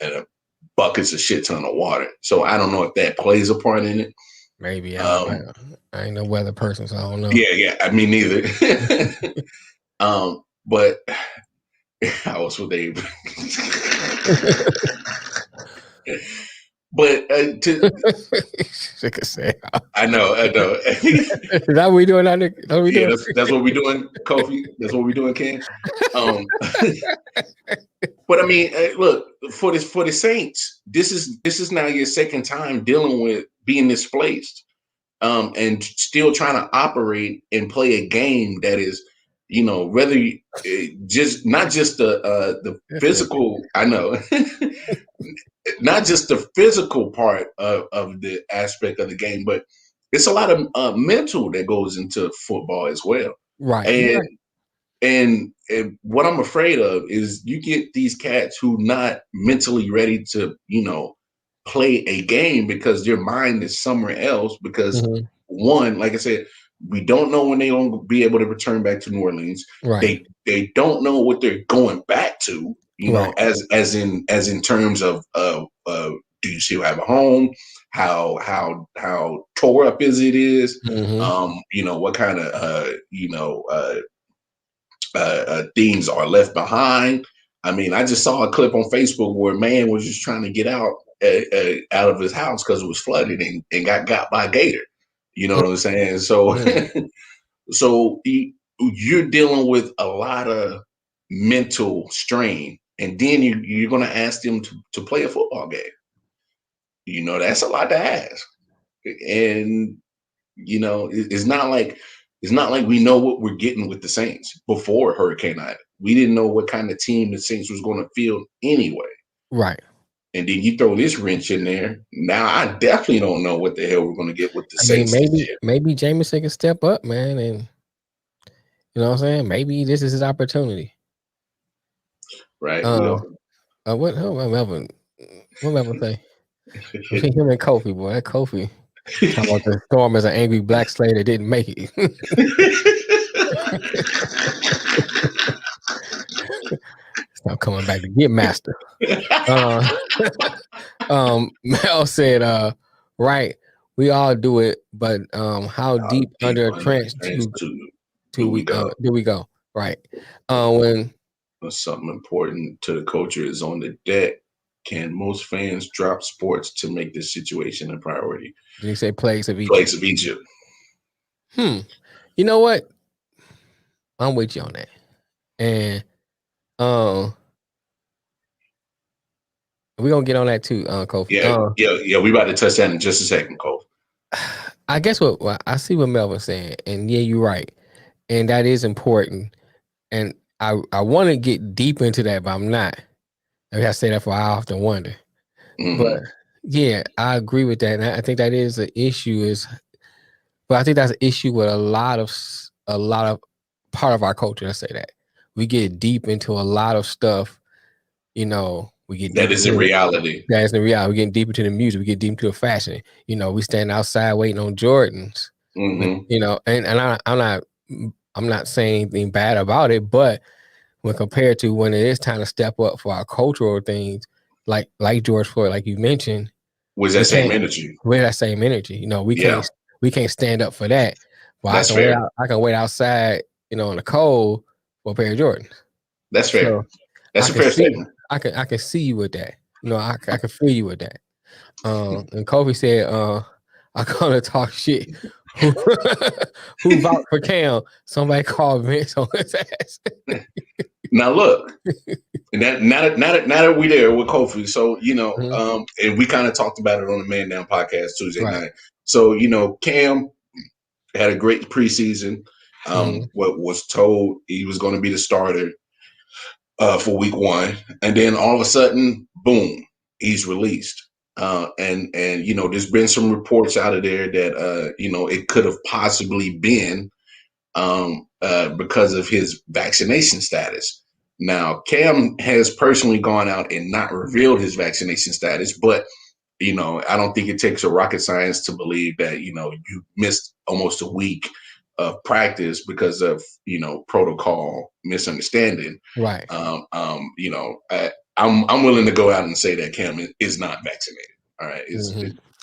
buckets of shit ton of water. So I don't know if that plays a part in it. Maybe I ain't no weather person, so I don't know. Yeah. I mean, neither. But I was with Dave. But I know. Is that what we doing? Yeah, that's what we're doing, Kofi. That's what we're doing, Ken. But I mean, look, for the Saints, this is now your second time dealing with being displaced, and still trying to operate and play a game that is, whether just not just the physical. I know. Not just the physical part of the aspect of the game, but it's a lot of mental that goes into football as well. Right. And what I'm afraid of is you get these cats who not mentally ready to, play a game because their mind is somewhere else. Because one, like I said, we don't know when they're going to be able to return back to New Orleans. Right. They don't know what they're going back to. As in terms of do you still have a home? How tore up is it is? What kind of things are left behind. I mean, I just saw a clip on Facebook where a man was just trying to get out of his house because it was flooded and got by a gator. You know what I'm saying? So, so you're dealing with a lot of mental strain, and then you're going to ask them to play a football game. That's a lot to ask, and it's not like we know what we're getting with the Saints before Hurricane Ida. We didn't know what kind of team the Saints was going to field anyway. Right. And then you throw this wrench in there. Now I definitely don't know what the hell we're going to get with the Saints. Maybe Jameson can step up, man, and you know what I'm saying. Maybe this is his opportunity. Right. What Melvin say? Between him and Kofi, boy, that Kofi talking about the storm as an angry black slave that didn't make it. Stop coming back to get master. Mel said, right, we all do it, but how deep under a trench do we go? Right. When something important to the culture is on the deck, can most fans drop sports to make this situation a priority? Did he say plagues of Egypt? Plagues of Egypt. You know what? I'm with you on that. And we're gonna get on that too, Kofi. Yeah. We about to touch that in just a second, Kofi. I guess what I see what Melvin's saying, and yeah, you're right, and that is important. And I want to get deep into that, but I'm not. I gotta say that for I often wonder. But yeah, I agree with that, and I think that is an issue. But I think that's an issue with a lot of part of our culture. Let's say that we get deep into a lot of stuff. We get that isn't reality. That isn't reality. We get deep into the music. We get deep into the fashion. We stand outside waiting on Jordans. And I'm not saying anything bad about it, but when compared to when it is time to step up for our cultural things, like George Floyd, like you mentioned, with that same energy. With that same energy, we can't stand up for that. Well, that's fair. I can wait outside, in the cold for a pair of Jordans. That's fair. So that's a fair statement. I can see you with that. I can feel you with that. And Kobe said, I'm gonna talk shit. Who vouched for Cam? Somebody called Vince on his ass. Now look, now that we there with Kofi, so and we kind of talked about it on the Man Down podcast Tuesday night. So Cam had a great preseason. What was told he was going to be the starter for week 1, and then all of a sudden, boom, he's released. And there's been some reports out of there that it could have possibly been because of his vaccination status. Now, Cam has personally gone out and not revealed his vaccination status, but I don't think it takes a rocket science to believe that you missed almost a week of practice because of protocol misunderstanding. Right. I'm willing to go out and say that Cam is not vaccinated. All right,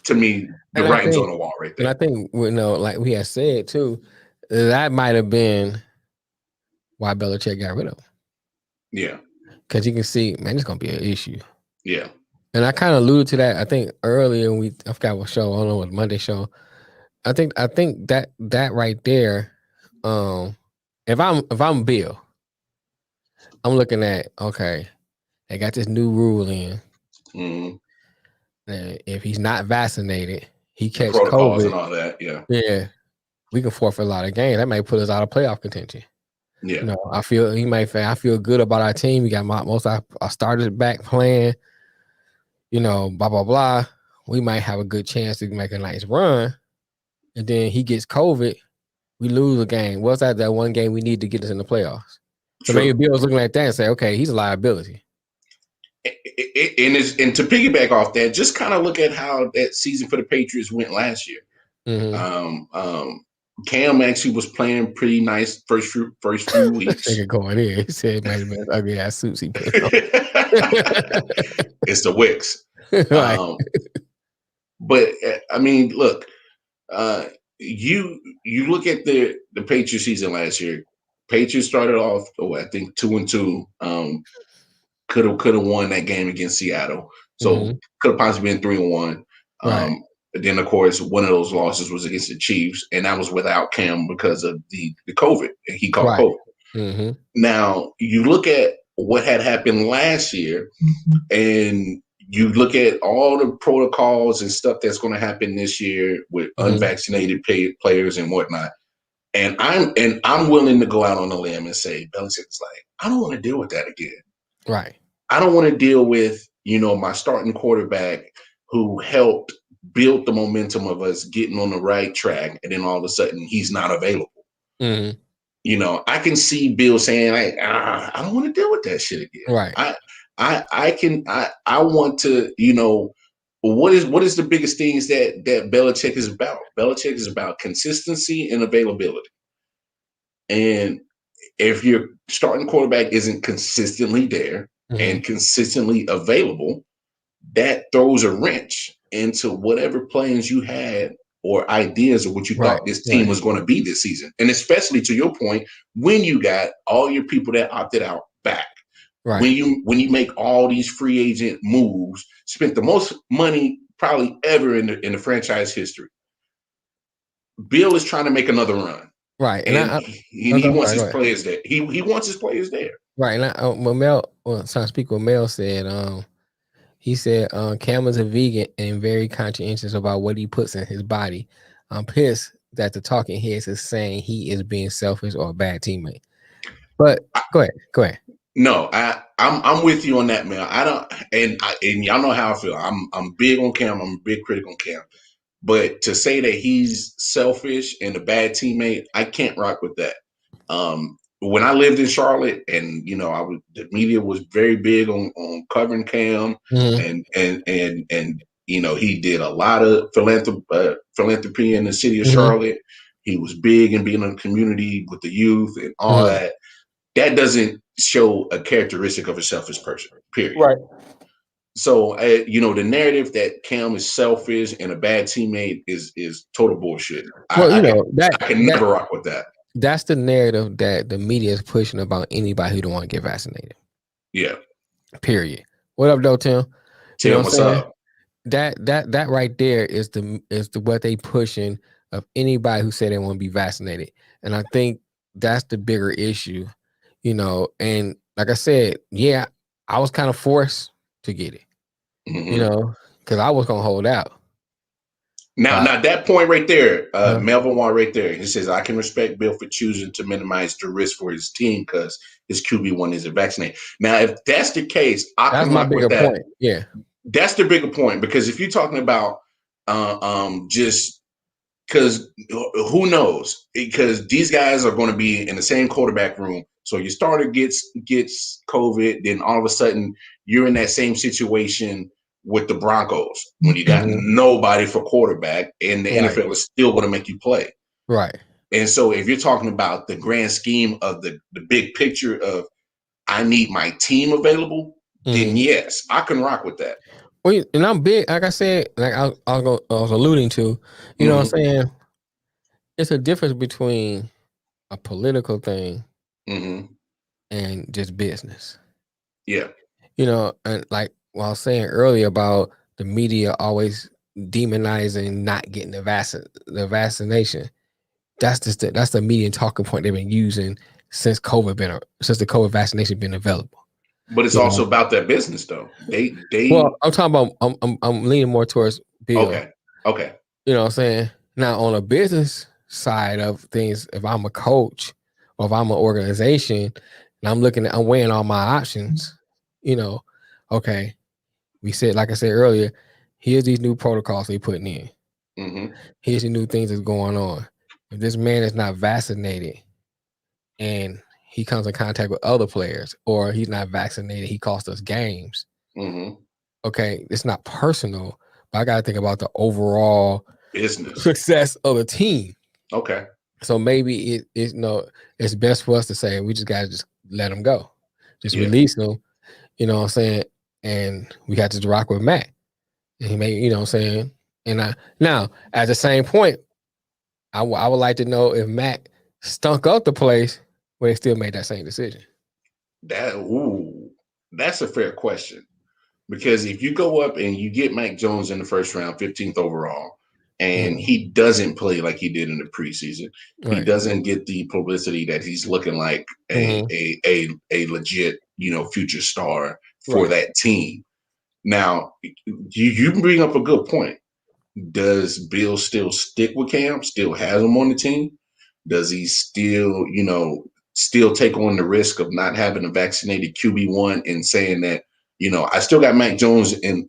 to me, the And I writing's think, on the wall right and I there. think, like we had said too, that might have been why Belichick got rid of him. Yeah, Because you can see, man, it's gonna be an issue. yeah. And I kind of alluded to that. I think earlier I forgot what show. I don't know what Monday show. I think that right there. If I'm Bill, I'm looking at, okay, they got this new rule in. Mm-hmm. And if he's not vaccinated, he The catch protocols and COVID. all that. Yeah, Yeah, we can forfeit a lot of games. That might put us out of playoff contention. yeah. I feel he might say, I feel good about our team. We got most of our starters back playing. Blah blah blah. We might have a good chance to make a nice run. And then he gets COVID. We lose a game. What's that one game we need to get us in the playoffs? So maybe Bill's looking at that and say, okay, he's a liability. And to piggyback off that, just kind of look at how that season for the Patriots went last year. Mm-hmm. Cam actually was playing pretty nice first few weeks. Nigga going in. He said it might have been ugly ass suits he put on. It's the Wicks. Right. But I mean, look, you look at the Patriots season last year. Patriots started off, I think 2-2. Could have won that game against Seattle. So could have possibly been 3-1. Right. Then of course one of those losses was against the Chiefs, and that was without Cam because of the COVID. He caught COVID. Mm-hmm. Now you look at what had happened last year, and you look at all the protocols and stuff that's going to happen this year with unvaccinated players and whatnot. And I'm willing to go out on a limb and say Belichick's like, I don't want to deal with that again. Right. I don't want to deal with, my starting quarterback who helped build the momentum of us getting on the right track, and then all of a sudden he's not available. Mm-hmm. I can see Bill saying, like, I don't want to deal with that shit again. Right. I want to, what is the biggest things that Belichick is about? Belichick is about consistency and availability. And if your starting quarterback isn't consistently there and consistently available, that throws a wrench into whatever plans you had or ideas of what you thought this team was going to be this season. And especially to your point, when you got all your people that opted out back, when you make all these free agent moves, spent the most money probably ever in the franchise history. Bill is trying to make another run. Right. And he wants his players there. He wants his players there. Right. And so I speak with Mel said, he said, Cam is a vegan and very conscientious about what he puts in his body. I'm pissed that the talking heads is saying he is being selfish or a bad teammate. But go ahead. No, I'm with you on that, man. I don't, and y'all know how I feel. I'm big on Cam. I'm a big critic on Cam. But to say that he's selfish and a bad teammate, I can't rock with that. When I lived in Charlotte, and the media was very big on covering Cam, and he did a lot of philanthropy in the city of Charlotte. He was big in being in the community with the youth and all that. That doesn't show a characteristic of a selfish person, period. Right. So, the narrative that Cam is selfish and a bad teammate is total bullshit. Well, I can never rock with that. That's the narrative that the media is pushing about anybody who don't want to get vaccinated. Yeah. Period. What up, though, Tim? Tim, what's up? That right there is the what they pushing of anybody who say they want to be vaccinated, and I think that's the bigger issue. And like I said, yeah, I was kind of forced to get it, because I was gonna hold out. Now that point right there, Melvin Warren right there, he says, I can respect Bill for choosing to minimize the risk for his team because his QB1 isn't vaccinated. Now, if that's the case, I can rock with that. Point. Yeah. That's the bigger point, because if you're talking about just because who knows? Because these guys are going to be in the same quarterback room. So your starter gets COVID, then all of a sudden you're in that same situation with the Broncos when you got Mhm. nobody for quarterback, and the Right. NFL is still going to make you play. Right. And so if you're talking about the grand scheme of the big picture of I need my team available, then Mhm. yes, I can rock with that. Well, and I'm big, like I said, like I was alluding to, you know what Mm-hmm. I'm saying? It's a difference between a political thing Mm-hmm. and just business. Yeah. You know, and like what I was saying earlier about the media always demonizing not getting the vaccination. That's the media talking point they've been using since the COVID vaccination been available. But it's You know, also about that business, though. well, They I'm talking about I'm leaning more towards Bill. okay, okay, You know what I'm saying? Now on a business side of things, if I'm a coach or if I'm an organization and I'm weighing all my options, you know, okay, we said, like I said earlier, here's these new protocols they putting in. mm-hmm, Here's the new things that's going on. If this man is not vaccinated and he comes in contact with other players, or he's not vaccinated, he cost us games. mm-hmm. Okay, it's not personal, but I got to think about the overall Business. success of the team. Okay, So maybe it's best for us to say we just got to just let him go, just yeah, release him. You know what I'm saying? And we got to rock with Matt, and he may, you know what I'm saying. And now at the same point, I would like to know if Matt stunk up the place, where they still made that same decision. that's a fair question. Because if you go up and you get Mac Jones in the first round, 15th overall, and Mm-hmm. he doesn't play like he did in the preseason, he Right. doesn't get the publicity that he's looking like Mm-hmm. a legit, future star for Right. that team. Now, you bring up a good point. Does Bill still stick with Cam? Still has him on the team? Does he still, still take on the risk of not having a vaccinated QB1 and saying that, I still got Mac Jones in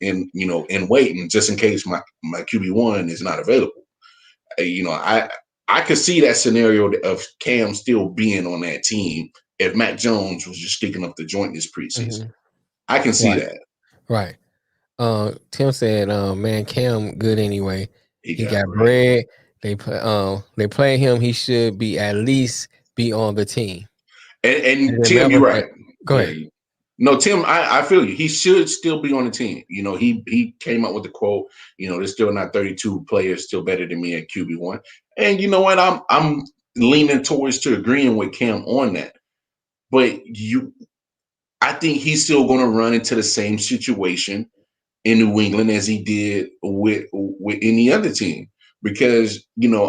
waiting just in case my QB1 is not available. I could see that scenario of Cam still being on that team if Mac Jones was just sticking up the joint this preseason. Mm-hmm. I can see Right. that. Right. Tim said, man, Cam good anyway. He He got got right. bread. They play him. He should be at least be on the team. And And Tim, remember you're that. right. Go Yeah. ahead. No, Tim, I feel you. He should still be on the team. He came up with the quote, there's still not 32 players still better than me at QB1. And you know what? I'm leaning towards to agreeing with Cam on that. But I think he's still gonna run into the same situation in New England as he did with any other team, because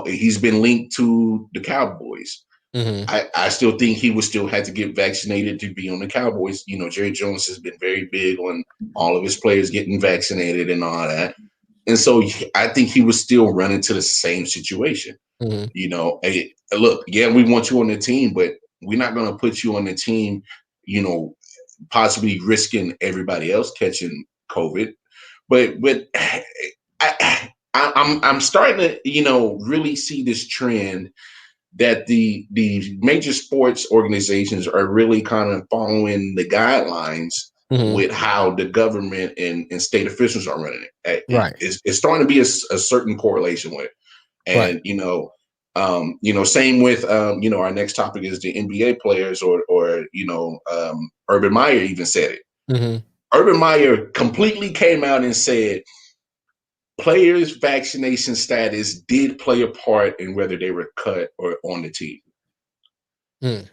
he's been linked to the Cowboys. Mm-hmm. I still think he would still have to get vaccinated to be on the Cowboys. Jerry Jones has been very big on all of his players getting vaccinated and all that. And so I think he was still run into the same situation. Mm-hmm. Hey, look, yeah, we want you on the team, but we're not going to put you on the team, you know, possibly risking everybody else catching COVID. But I'm starting to, really see this trend that the major sports organizations are really kind of following the guidelines Mm-hmm. with how the government and state officials are running it. Right. It's starting to be a certain correlation with it. Right. And same with our next topic is the NBA players, or Urban Meyer even said it. Mm-hmm. Urban Meyer completely came out and said players' vaccination status did play a part in whether they were cut or on the team. Mm.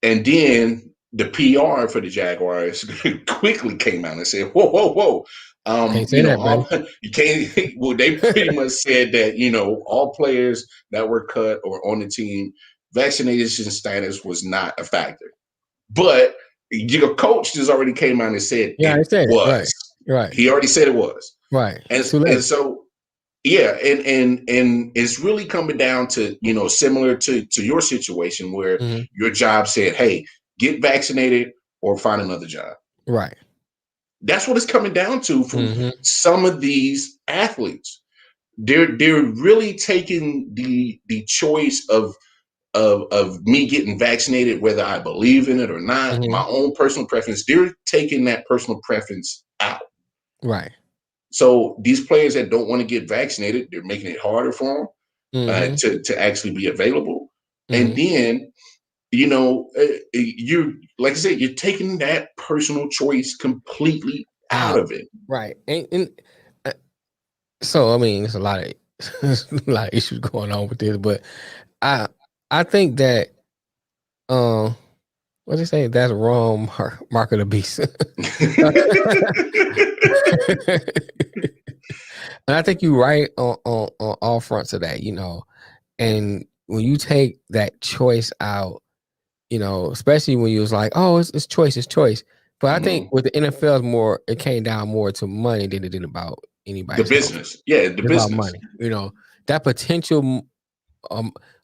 And then the PR for the Jaguars quickly came out and said, "Whoa, whoa, whoa! Can't say that, buddy. You can't." Well, they pretty much said that all players that were cut or on the team, vaccination status was not a factor. But your coach just already came out and said Yeah, I it said it. Right. was. Right. He already said it was, Right. and It's too and late. so yeah, and it's really coming down to similar to your situation where Mm-hmm. your job said, "Hey, get vaccinated or find another job." Right. That's what it's coming down to from Mm-hmm. some of these athletes. They're really taking the choice of me getting vaccinated, whether I believe in it or not, Mm-hmm. my own personal preference. They're taking that personal preference out. Right. So these players that don't want to get vaccinated, they're making it harder for them Mm-hmm. to actually be available. And Mm-hmm. then, you're like I said, you're taking that personal choice completely out Out. of it. Right. And uh, so I mean, there's a lot of a lot of issues going on with this, but I I think that what they say, that's wrong mark of the beast. And I think you're right on all fronts of that, And when you take that choice out, especially when you was like, oh, it's choice, it's choice. But I think Mhm. with the NFL, it came down more to money than it did about The anybody's health. business, yeah, the It's about business. money. That potential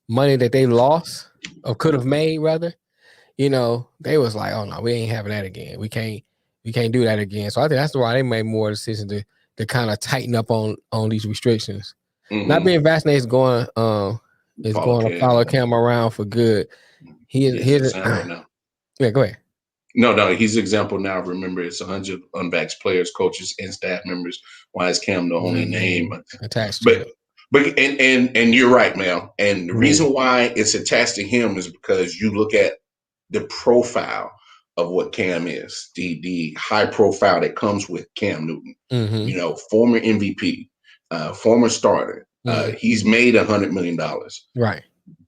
money that they lost or could have made rather, they was like, oh no, we ain't having that again. We can't do that again. So I think that's why they made more decisions to kind of tighten up on these restrictions. Not Hmm. being vaccinated is Follow going to Cam. follow Cam around for good. He is He's an here's example now. yeah, go ahead. No, he's an example now. Remember, it's 100 unvaxxed players, coaches, and staff members. Why is Cam the only name? Name attached to But it. and you're right, Mel. And the Mm-hmm. reason why it's attached to him is because you look at the profile of what Cam is, the high profile that comes with Cam Newton. Mm-hmm. Former MVP, former starter. Mm-hmm. He's made $100 million. Right.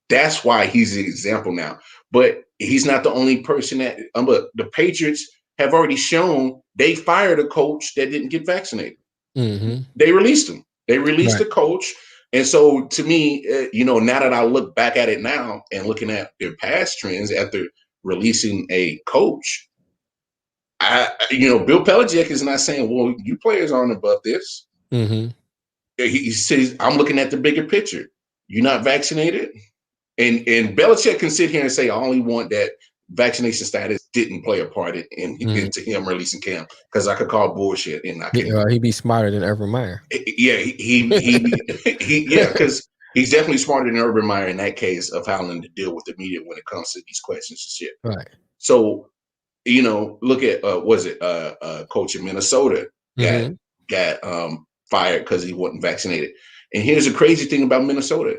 That's why he's the example now. But he's not the only person that. But the Patriots have already shown they fired a coach that didn't get vaccinated. Mm-hmm. They released him. They released Right. the coach. And so, to me, now that I look back at it now and looking at their past trends after releasing a coach, Bill Belichick is not saying, "Well, you players aren't above this." Mm-hmm. He says, "I'm looking at the bigger picture. You're not vaccinated." And Belichick can sit here and say, I only want that vaccination status didn't play a part Mm-hmm. into him releasing Cam because I could call bullshit and I can't. He'd be smarter than Urban Meyer. Yeah, because he's definitely smarter than Urban Meyer in that case of having to deal with the media when it comes to these questions and shit. Right. So, look at was it coach in Minnesota got Mm-hmm. got fired because he wasn't vaccinated. And here's the crazy thing about Minnesota: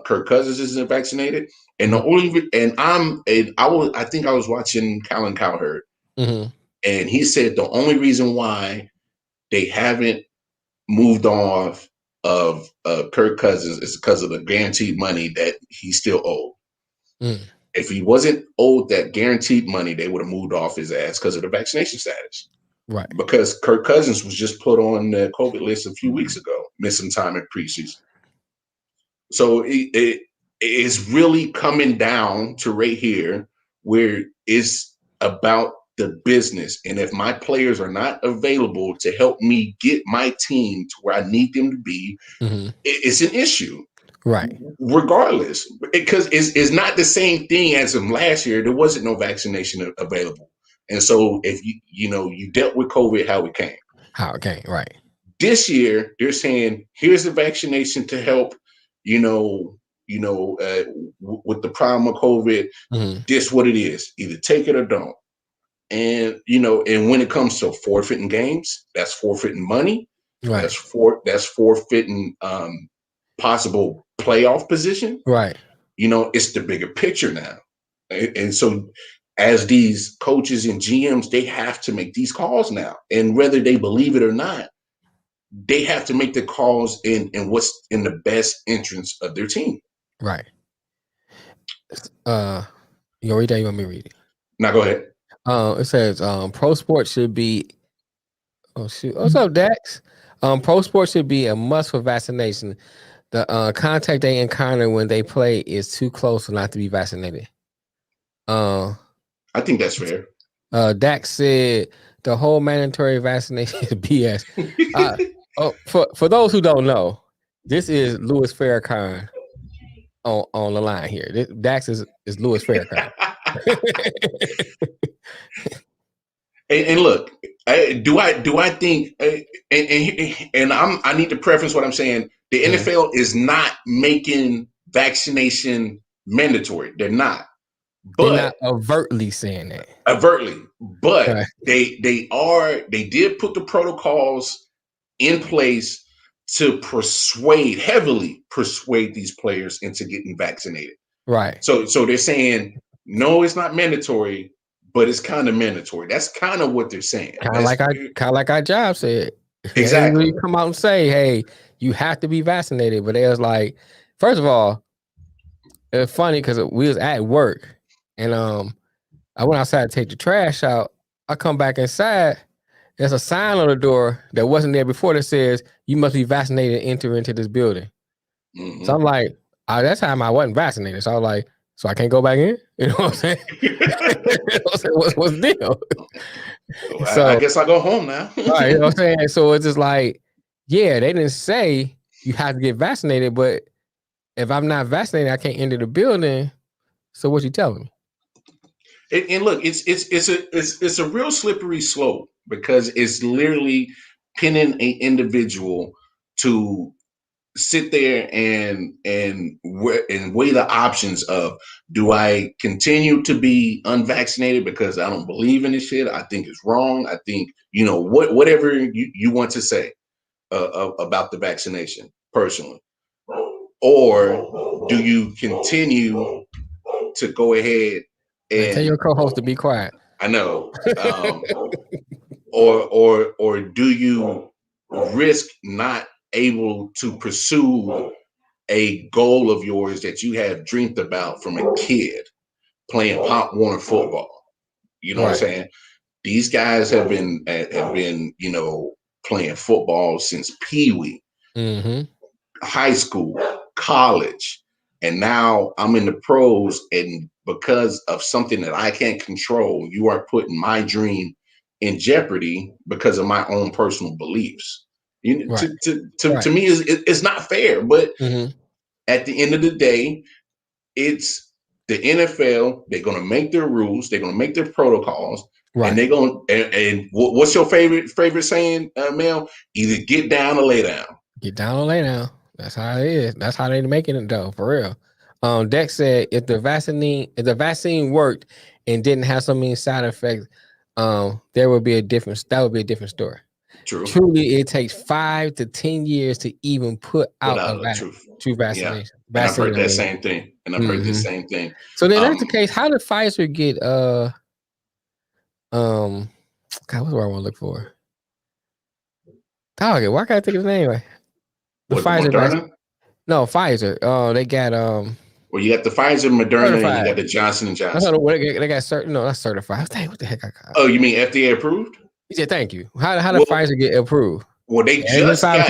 Kirk Cousins isn't vaccinated, and the only I think I was watching Colin Cowherd, Mm-hmm. and he said the only reason why they haven't moved off of Kirk Cousins is because of the guaranteed money that he still owed. Mm. If he wasn't owed that guaranteed money, they would have moved off his ass because of the vaccination status. Right. Because Kirk Cousins was just put on the COVID list a few weeks ago, missing time in preseason. So it's really coming down to right here where it's about the business. And if my players are not available to help me get my team to where I need them to be, Mm-hmm. it's an issue. Right. Regardless, because it's not the same thing as from last year. There wasn't no vaccination available. And so if you dealt with COVID how it came. How it came. Right. This year, they're saying here's the vaccination to help, with the problem of COVID. Mm-hmm. This what it is. Either take it or don't. And and when it comes to forfeiting games, that's forfeiting money. Right. That's forfeiting possible playoff position. Right. It's the bigger picture now. And so as these coaches and GMs, they have to make these calls now. And whether they believe it or not, they have to make the calls in what's in the best interest of their team. Right. You read that? You want me to read it? Now go ahead. It says pro sports should be. Oh shoot! What's up, Dax? Pro sports should be a must for vaccination. The contact they encounter when they play is too close for not to be vaccinated. I think that's fair. Dax said the whole mandatory vaccination is BS. For those who don't know, this is Louis Farrakhan on the line here. Dax is Louis Farrakhan. And look, Do I think I need to preface what I'm saying. The NFL is not making vaccination mandatory. They're not, They're not but overtly saying that. overtly. But Right. they did put the protocols in place to heavily persuade these players into getting vaccinated. Right. So they're saying no, it's not mandatory, but it's kind of mandatory. That's kind of what they're saying. Kind of like our job said. They ain't Exactly. really come out and say, "Hey, you have to be vaccinated." But they was like, first of all, it's funny because we was at work, and I went outside to take the trash out. I come back inside. There's a sign on the door that wasn't there before that says you must be vaccinated to enter into this building. Mm-hmm. So I'm like, at that time I wasn't vaccinated. So I was like, so I can't go back in? You know what I'm saying? What's the deal? Well, I So, guess I'll go home now. right, you know what I'm saying? So it's just like, yeah, they didn't say you have to get vaccinated, but if I'm not vaccinated, I can't enter the building. So what you telling me? And look, it's a real slippery slope because it's literally pinning an individual to sit there and weigh the options of, do I continue to be unvaccinated because I don't believe in this shit? I think it's wrong. I think, whatever you want to say about the vaccination personally, or do you continue to go ahead Man, tell your and, co-host to be quiet. I know, or do you risk not able to pursue a goal of yours that you have dreamed about from a kid, playing Pop Warner football? You know what I'm saying? These guys have been playing football since Pee Wee, high school, college, and now I'm in the pros. And because of something that I can't control, you are putting my dream in jeopardy because of my own personal beliefs. Right. To me, it's not fair. But at the end of the day, it's the NFL. They're going to make their rules. They're going to make their protocols. Right. And they're going and what's your favorite saying, Mel? Either get down or lay down. Get down or lay down. That's how it is. That's how they making it though, for real. Dex said if the vaccine worked and didn't have so many side effects, that would be a different story. True. Truly, it takes 5 to 10 years to even put out a true vaccination. Yeah. And I've heard that same thing. Heard the same thing. So then that's the case. How did Pfizer get God, what's what I want to look for? Dog, why can't I think of his name? Right? The Pfizer vaccine. No, Pfizer. They got well, you got the Pfizer, Moderna, certified. And you got the Johnson and Johnson. They got certain. No, that's certified. Dang, what the heck? Oh, you mean FDA approved? He said, "Thank you." How did Pfizer get approved? Well, they just got.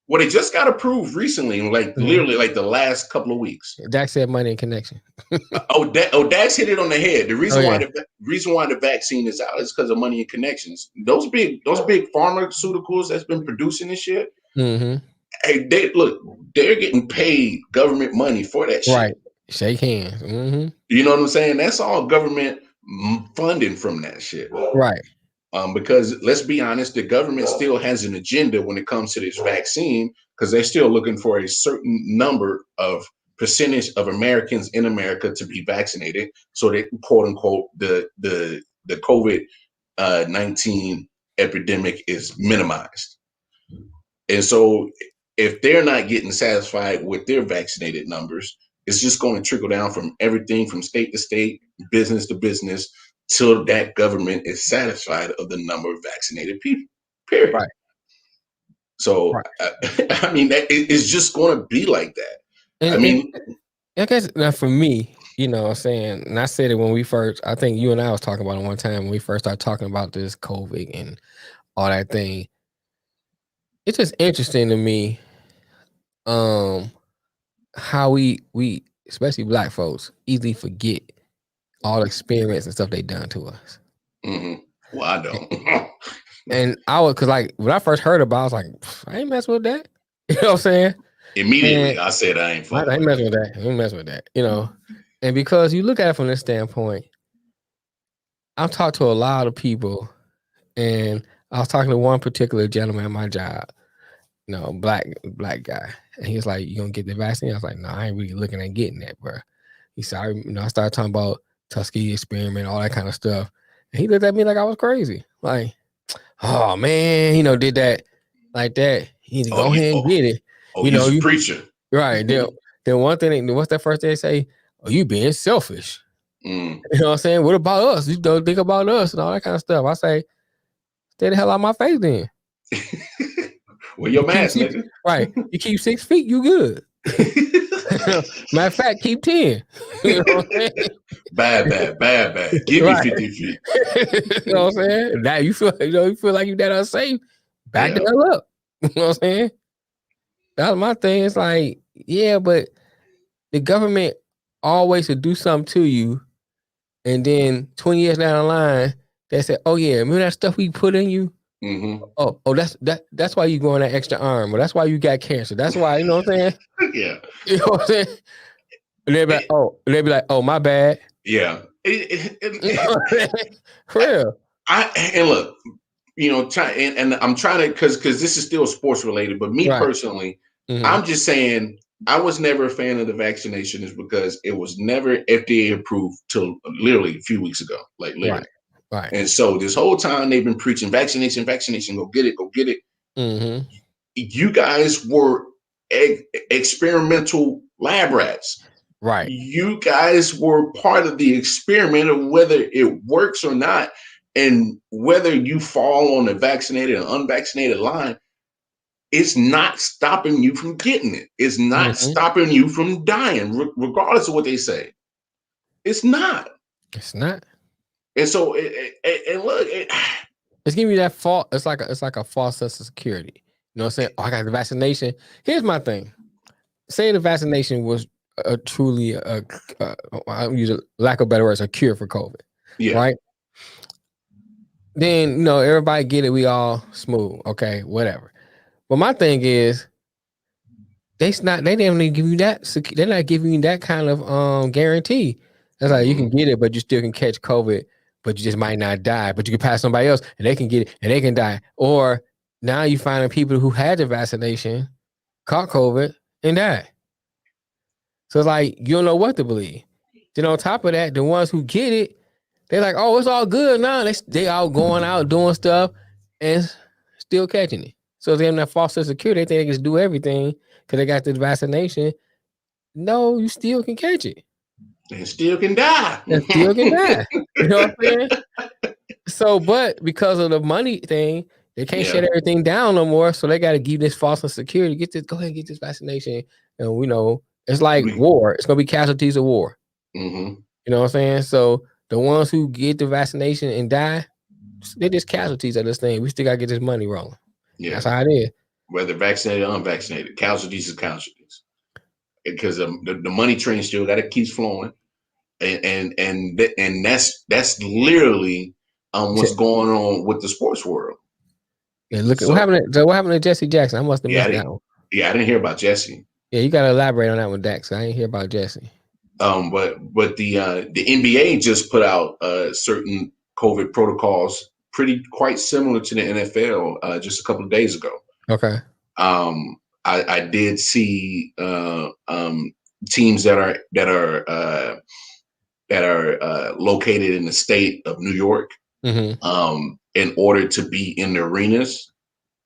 Well, they just got approved recently, like literally, like the last couple of weeks. Dax said money and connection. Dax hit it on the head. The reason why the vaccine is out is because of money and connections. Those big pharmaceuticals that's been producing this shit. Hey, they're getting paid government money for that shit. Right. Shake hands. You know what I'm saying? That's all government funding from that shit. Right. Because let's be honest, the government still has an agenda when it comes to this vaccine, because they're still looking for a certain number of percentage of Americans in America to be vaccinated, so that, quote unquote, the COVID-19 epidemic is minimized. And so if they're not getting satisfied with their vaccinated numbers, it's just going to trickle down from everything from state to state, business to business, till that government is satisfied of the number of vaccinated people, period. Right. So, I mean, it's just going to be like that. I guess now for me, you know what I'm saying, and I said it when we first, I think you and I was talking about it one time when we first started talking about this COVID and all that thing. It's just interesting to me how we especially Black folks easily forget all the experience and stuff they done to us. Well, I don't. And I was, because like when I first heard about it, I was like, I ain't messing with that. You know what I'm saying? Immediately, I said I ain't messing with that. I ain't messing with that. You know, and because you look at it from this standpoint, I've talked to a lot of people, and I was talking to one particular gentleman at my job, black guy, and he was like, "You gonna get the vaccine?" I was like, "No, I ain't really looking at getting that, bro." He said, I started talking about Tuskegee experiment, all that kind of stuff, and he looked at me like I was crazy, like, "Oh man, did that like that? You need to Oh, go ahead and get it." you was a You preacher. right then one thing, what's that first thing they say? "Oh, you being selfish." Mm. You know what I'm saying? What about us? You don't think about us and all that kind of stuff. I say, stay the hell out of my face then. Wear your You keep mask, six, nigga. right. You keep 6 feet, you good. Matter of fact, keep 10. You know what I'm saying? Bad. Give me Right. 50 feet. You know what I'm saying? Now you feel like you that unsafe, back the Yeah. hell up. You know what I'm saying? That's my thing. It's like, yeah, but the government always would do something to you, and then 20 years down the line, they say, "Oh yeah, remember that stuff we put in you? Mm-hmm. Oh, that's why you growing that extra arm, or that's why you got cancer. That's why, you know what I'm saying? Yeah. You know what I'm saying?" And they'd be like, "Oh, my bad." Yeah. You know what I'm saying? For real. And look, and I'm trying to because this is still sports related, but me Right. personally, Mm-hmm. I'm just saying I was never a fan of the vaccination is because it was never FDA approved till literally a few weeks ago, like literally. Right. Right. And so this whole time they've been preaching vaccination, go get it, go get it. Mm-hmm. You guys were experimental lab rats. Right. You guys were part of the experiment of whether it works or not, and whether you fall on the vaccinated and unvaccinated line. It's not stopping you from getting it. It's not Mm-hmm. stopping you from dying, regardless of what they say. It's not. It's not. And so, and look, It's giving you that false. It's like a false sense of security. You know what I'm saying? Oh, I got the vaccination. Here's my thing. Say the vaccination was truly I'll use a lack of better words, a cure for COVID. yeah. Right? Then everybody get it. We all smooth. Okay, whatever. But my thing is, they didn't even give you that. They're not giving you that kind of guarantee. That's like you can get it, but you still can catch COVID, but you just might not die. But you can pass somebody else, and they can get it, and they can die. Or now you finding people who had the vaccination, caught COVID, and died. So it's like you don't know what to believe. Then on top of that, the ones who get it, they're like, "Oh, it's all good now." They all going out doing stuff and still catching it. So they have that false sense of security. They think they can just do everything because they got the vaccination. No, you still can catch it And still can die. and still can die. You know what I'm saying? So, but because of the money thing, they can't Yeah. shut everything down no more. So they got to give this false sense of security. Go ahead and get this vaccination. And we know it's like war. It's gonna be casualties of war. Mm-hmm. You know what I'm saying? So the ones who get the vaccination and die, they're just casualties of this thing. We still gotta get this money rolling. Yeah. That's how it is. Whether vaccinated or unvaccinated, casualties is casualties. Because the money train still got to keep flowing, and that's literally what's going on with the sports world. Yeah, look at what happened to Jesse Jackson. I must have missed that one. Yeah, I didn't hear about Jesse. Yeah, you gotta elaborate on that one, Dax. I didn't hear about Jesse. But the NBA just put out certain COVID protocols, quite similar to the NFL, just a couple of days ago. Okay. I did see teams that are located in the state of New York, in order to be in the arenas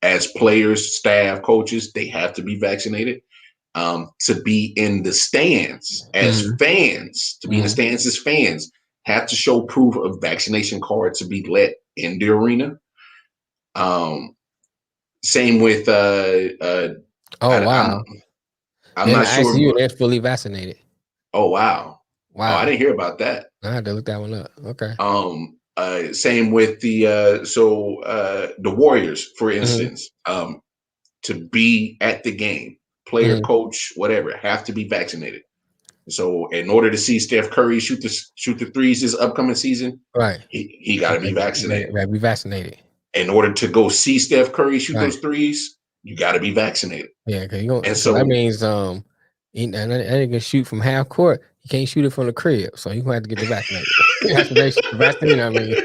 as players, staff, coaches, they have to be vaccinated. To be in the stands as fans, to be in the stands as fans, have to show proof of vaccination card to be let in the arena. Same with wow. I'm not sure. ICU, they're fully vaccinated. Oh wow. Wow. Oh, I didn't hear about that. I had to look that one up. Okay. Same with the Warriors, for instance, to be at the game, player, coach, whatever, have to be vaccinated. So in order to see Steph Curry shoot the threes this upcoming season, right, he got to be vaccinated. Got to be vaccinated. In order to go see Steph Curry shoot those threes, you got to be vaccinated. Yeah, because so that means And they can shoot from half court. You can't shoot it from the crib, so you gonna have to get the vaccinated. Vaccination, vaccine. I mean,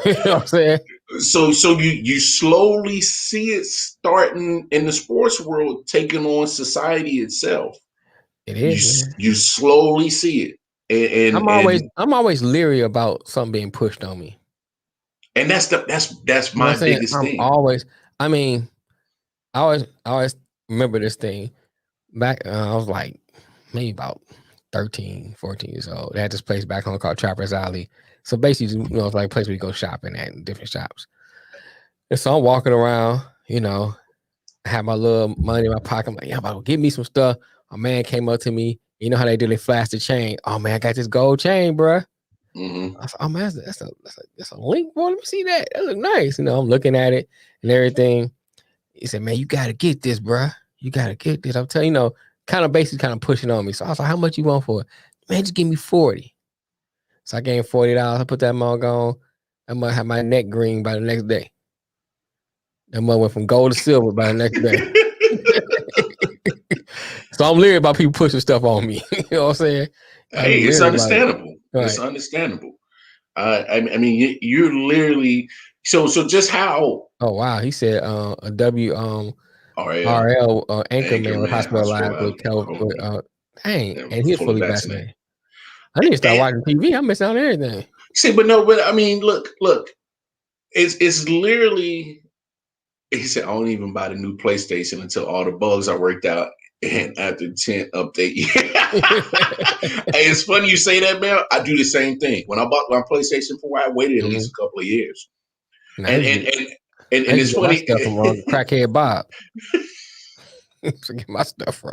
you know what I'm saying? So you slowly see it starting in the sports world, taking on society itself. It You is, man. you slowly see it, and I'm always leery about something being pushed on me. and that's You know what my I'm saying? biggest I'm thing. always. I mean, I always remember this thing back. I was like maybe about 13, 14 years old. They had this place back home called Trapper's Alley. So basically, you know, it's like a place where you go shopping at in different shops. And so I'm walking around, you know, I have my little money in my pocket. I'm like, yeah, I'm about to give me some stuff. A man came up to me. You know how they do? They flash the chain. Oh man, I got this gold chain, bro. Mm-hmm. I said, oh man, that's a link, bro. Let me see that. That look nice. You know, I'm looking at it and everything. He said, man, you gotta get this, bro. You gotta get this. I'm telling you, know, kind of basically kind of pushing on me. So I was like, how much you want for it? Man, just give me 40. So I gave him $40. I put that mug on. I might have my neck green by the next day. That mug went from gold to silver by the next day. So I'm leery about people pushing stuff on me. You know what I'm saying? Hey, I'm it's leery about it. understandable. It's Right. understandable. I mean, you're literally so just how Oh wow. He said a RL RL anchor anchor man was man hospitalized with hospitalized with COVID dang, and and he was fully fully vaccinated. vaccinated. I need to start And watching TV. I'm missing out on everything. see, but no, but I mean, look, it's literally. He said, I don't even buy the new PlayStation until all the bugs are worked out. And after 10 update, hey, it's funny you say that, man. I do the same thing. When I bought my PlayStation 4, I waited at Mhm. least a couple of years. And And and and and, I and used it's to get my funny. stuff from crackhead Bob. To get my stuff from.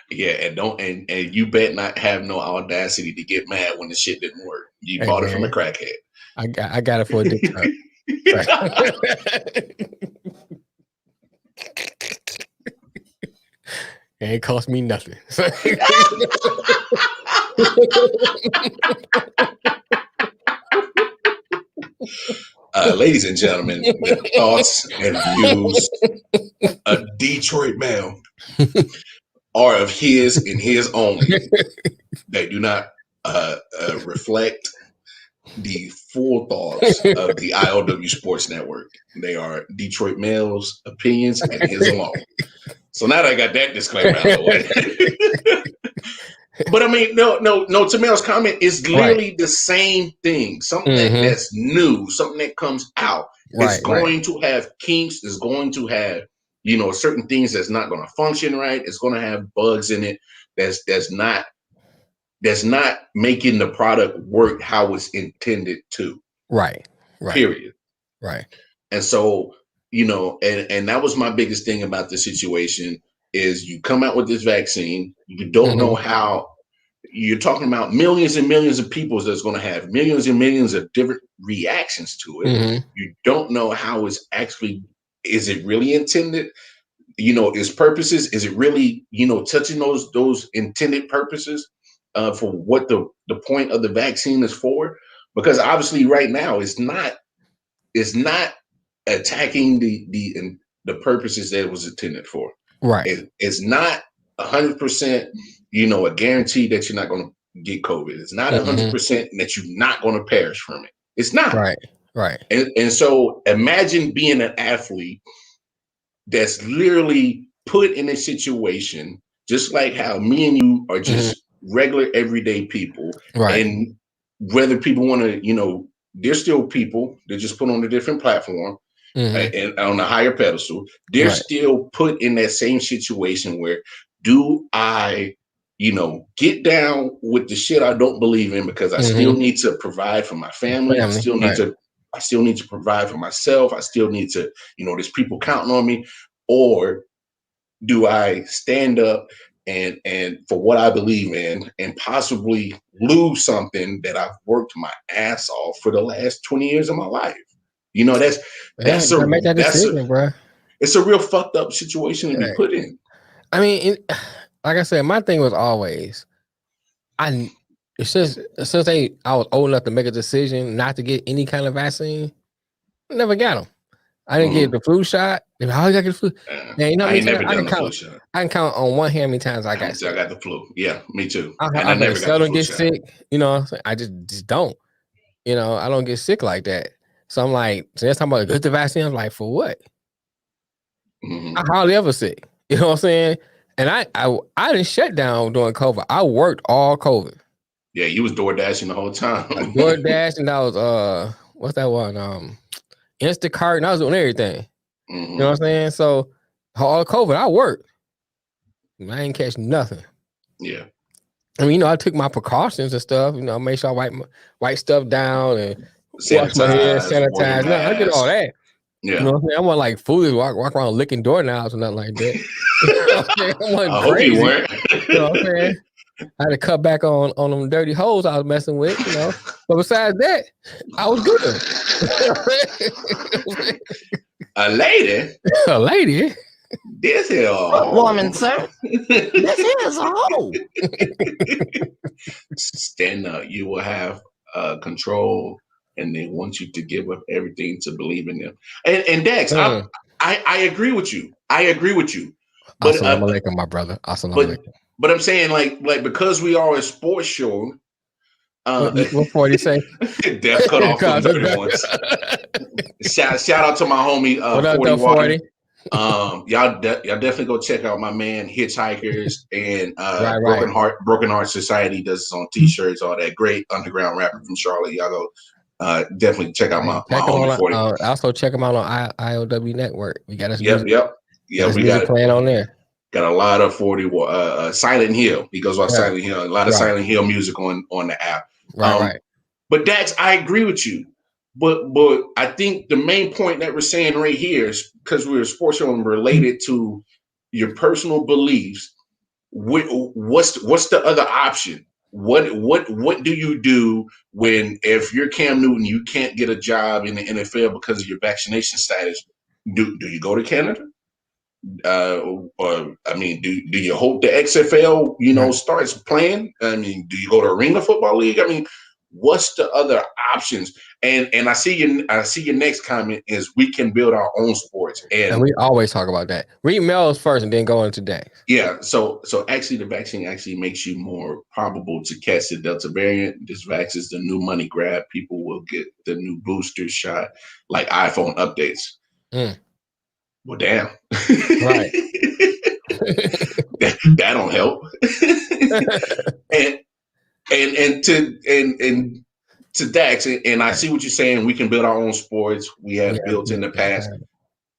Yeah, and don't and you bet not have no audacity to get mad when the shit didn't work. You Hey bought it from a man, crackhead. I got it for a dick truck. Right. It ain't cost me nothing. Ladies and gentlemen, the thoughts and views of Detroit male are of his and his only. They do not reflect the full thoughts of the I.O.W.Sports Network. They are Detroit Mail's opinions and his alone. So now that I got that disclaimer out of the way. But I mean, no. To Mel's comment, it's Right. literally the same thing. Something Mm-hmm. that's new, something that comes out. It's Right. Right. going to have kinks. It's going to have, certain things that's not going to function right. It's going to have bugs in it. That's not making the product work how it's intended to. Right. Right. Period. Right. And so, and that was my biggest thing about the situation is you come out with this vaccine, you don't know Mm-hmm. how you're talking about millions and millions of people that's going to have millions and millions of different reactions to it. Mm-hmm. You don't know how it's actually, is it really intended? Its purposes, is it really, touching those intended purposes for what the point of the vaccine is for? Because obviously right now it's not attacking the purposes that it was intended for. Right. It's not 100%, a guarantee that you're not going to get COVID. It's not Mm-hmm. 100% that you're not going to perish from it. It's not. Right. Right. And so imagine being an athlete that's literally put in a situation just like how me and you are Mm-hmm. just regular everyday people. Right. And whether people want to, they're still people. They're just put on a different platform Mm-hmm. and on a higher pedestal. They're Right. still put in that same situation where do I, get down with the shit I don't believe in because I still Mm-hmm. need to provide for my family. I Family. still need Right. to I still need to provide for myself. I still need to, there's people counting on me. Or do I stand up and for what I believe in and possibly lose something that I've worked my ass off for the last 20 years of my life? That's Yeah, that's you gotta a make that that's a decision, bro. it's a real fucked up situation to be Right. put in. I mean, like I said, my thing was always I since I was old enough to make a decision not to get any kind of vaccine, I never got them. I didn't get the flu shot. How I got the flu? Man, you know how I many ain't times never done the flu shot. I can count on one hand how many times I How got many times I sick. got the flu? Yeah, me too. I, And I I very never got the seldom flu get shot. sick. You know what I'm saying? I just don't. You know, I don't get sick like that. So I'm like, so that's talking about get the vaccine. I'm like, for what? I hardly ever sick. You know what I'm saying? And I didn't shut down during COVID. I worked all COVID. Yeah, you was door dashing the whole time. DoorDash, and I was what's that one? Instacart, and I was doing everything. You know what I'm saying? So all COVID, I worked. I ain't catch nothing. Yeah. I mean, you know, I took my precautions and stuff. You know, make sure I wipe stuff down and wash my hands, Sanitize, wear your sanitize. No, I did all mask. that. You Yeah. know what I'm saying? I wasn't like foolish walk around licking doorknobs or nothing like that. You know what I'm saying? I wasn't I hope you crazy. weren't. You know what I'm saying? I had to cut back on them dirty holes I was messing with, you know. But besides that, I was good. A lady? A lady? This is a What hoe. woman, sir? This is a hoe. Stand up. You will have control, and they want you to give up everything to believe in them. And Dex, I agree with you. I agree with you. But Assalamu alaikum, my brother. Assalamu but alaikum. but I'm saying like because we are a sports show. What 40 say? Death cut off them dirty ones. Shout out to my homie what up, 40 though, Water. 40? Y'all definitely go check out my man Hitchhikers and Right. Broken Heart Society does this on t-shirts, all that. Great underground rapper from Charlotte. Y'all go definitely check out my homie 40. Also check him out on I.O.W. Network. We got his Yep. we got playing on there. Got a lot of 40 Silent Hill. He goes by Silent Hill. A lot of Silent Hill music on the app. Right. But Dax, I agree with you. But I think the main point that we're saying right here is because we're a sports show and related to your personal beliefs. What's the other option? What do you do when if you're Cam Newton, you can't get a job in the NFL because of your vaccination status? Do you go to Canada? Or I mean, do you hope the XFL starts playing? I mean, do you go to Arena Football League? I mean, what's the other options? And I see your next comment is we can build our own sports, and we always talk about that. Read Mel's first and then go into Dax. Yeah, so actually the vaccine actually makes you more probable to catch the Delta variant. This vaccine is the new money grab. People will get the new booster shot like iPhone updates. Well, damn. Right. that don't help. and to Dax, and I see what you're saying. We can build our own sports. We have built in the past.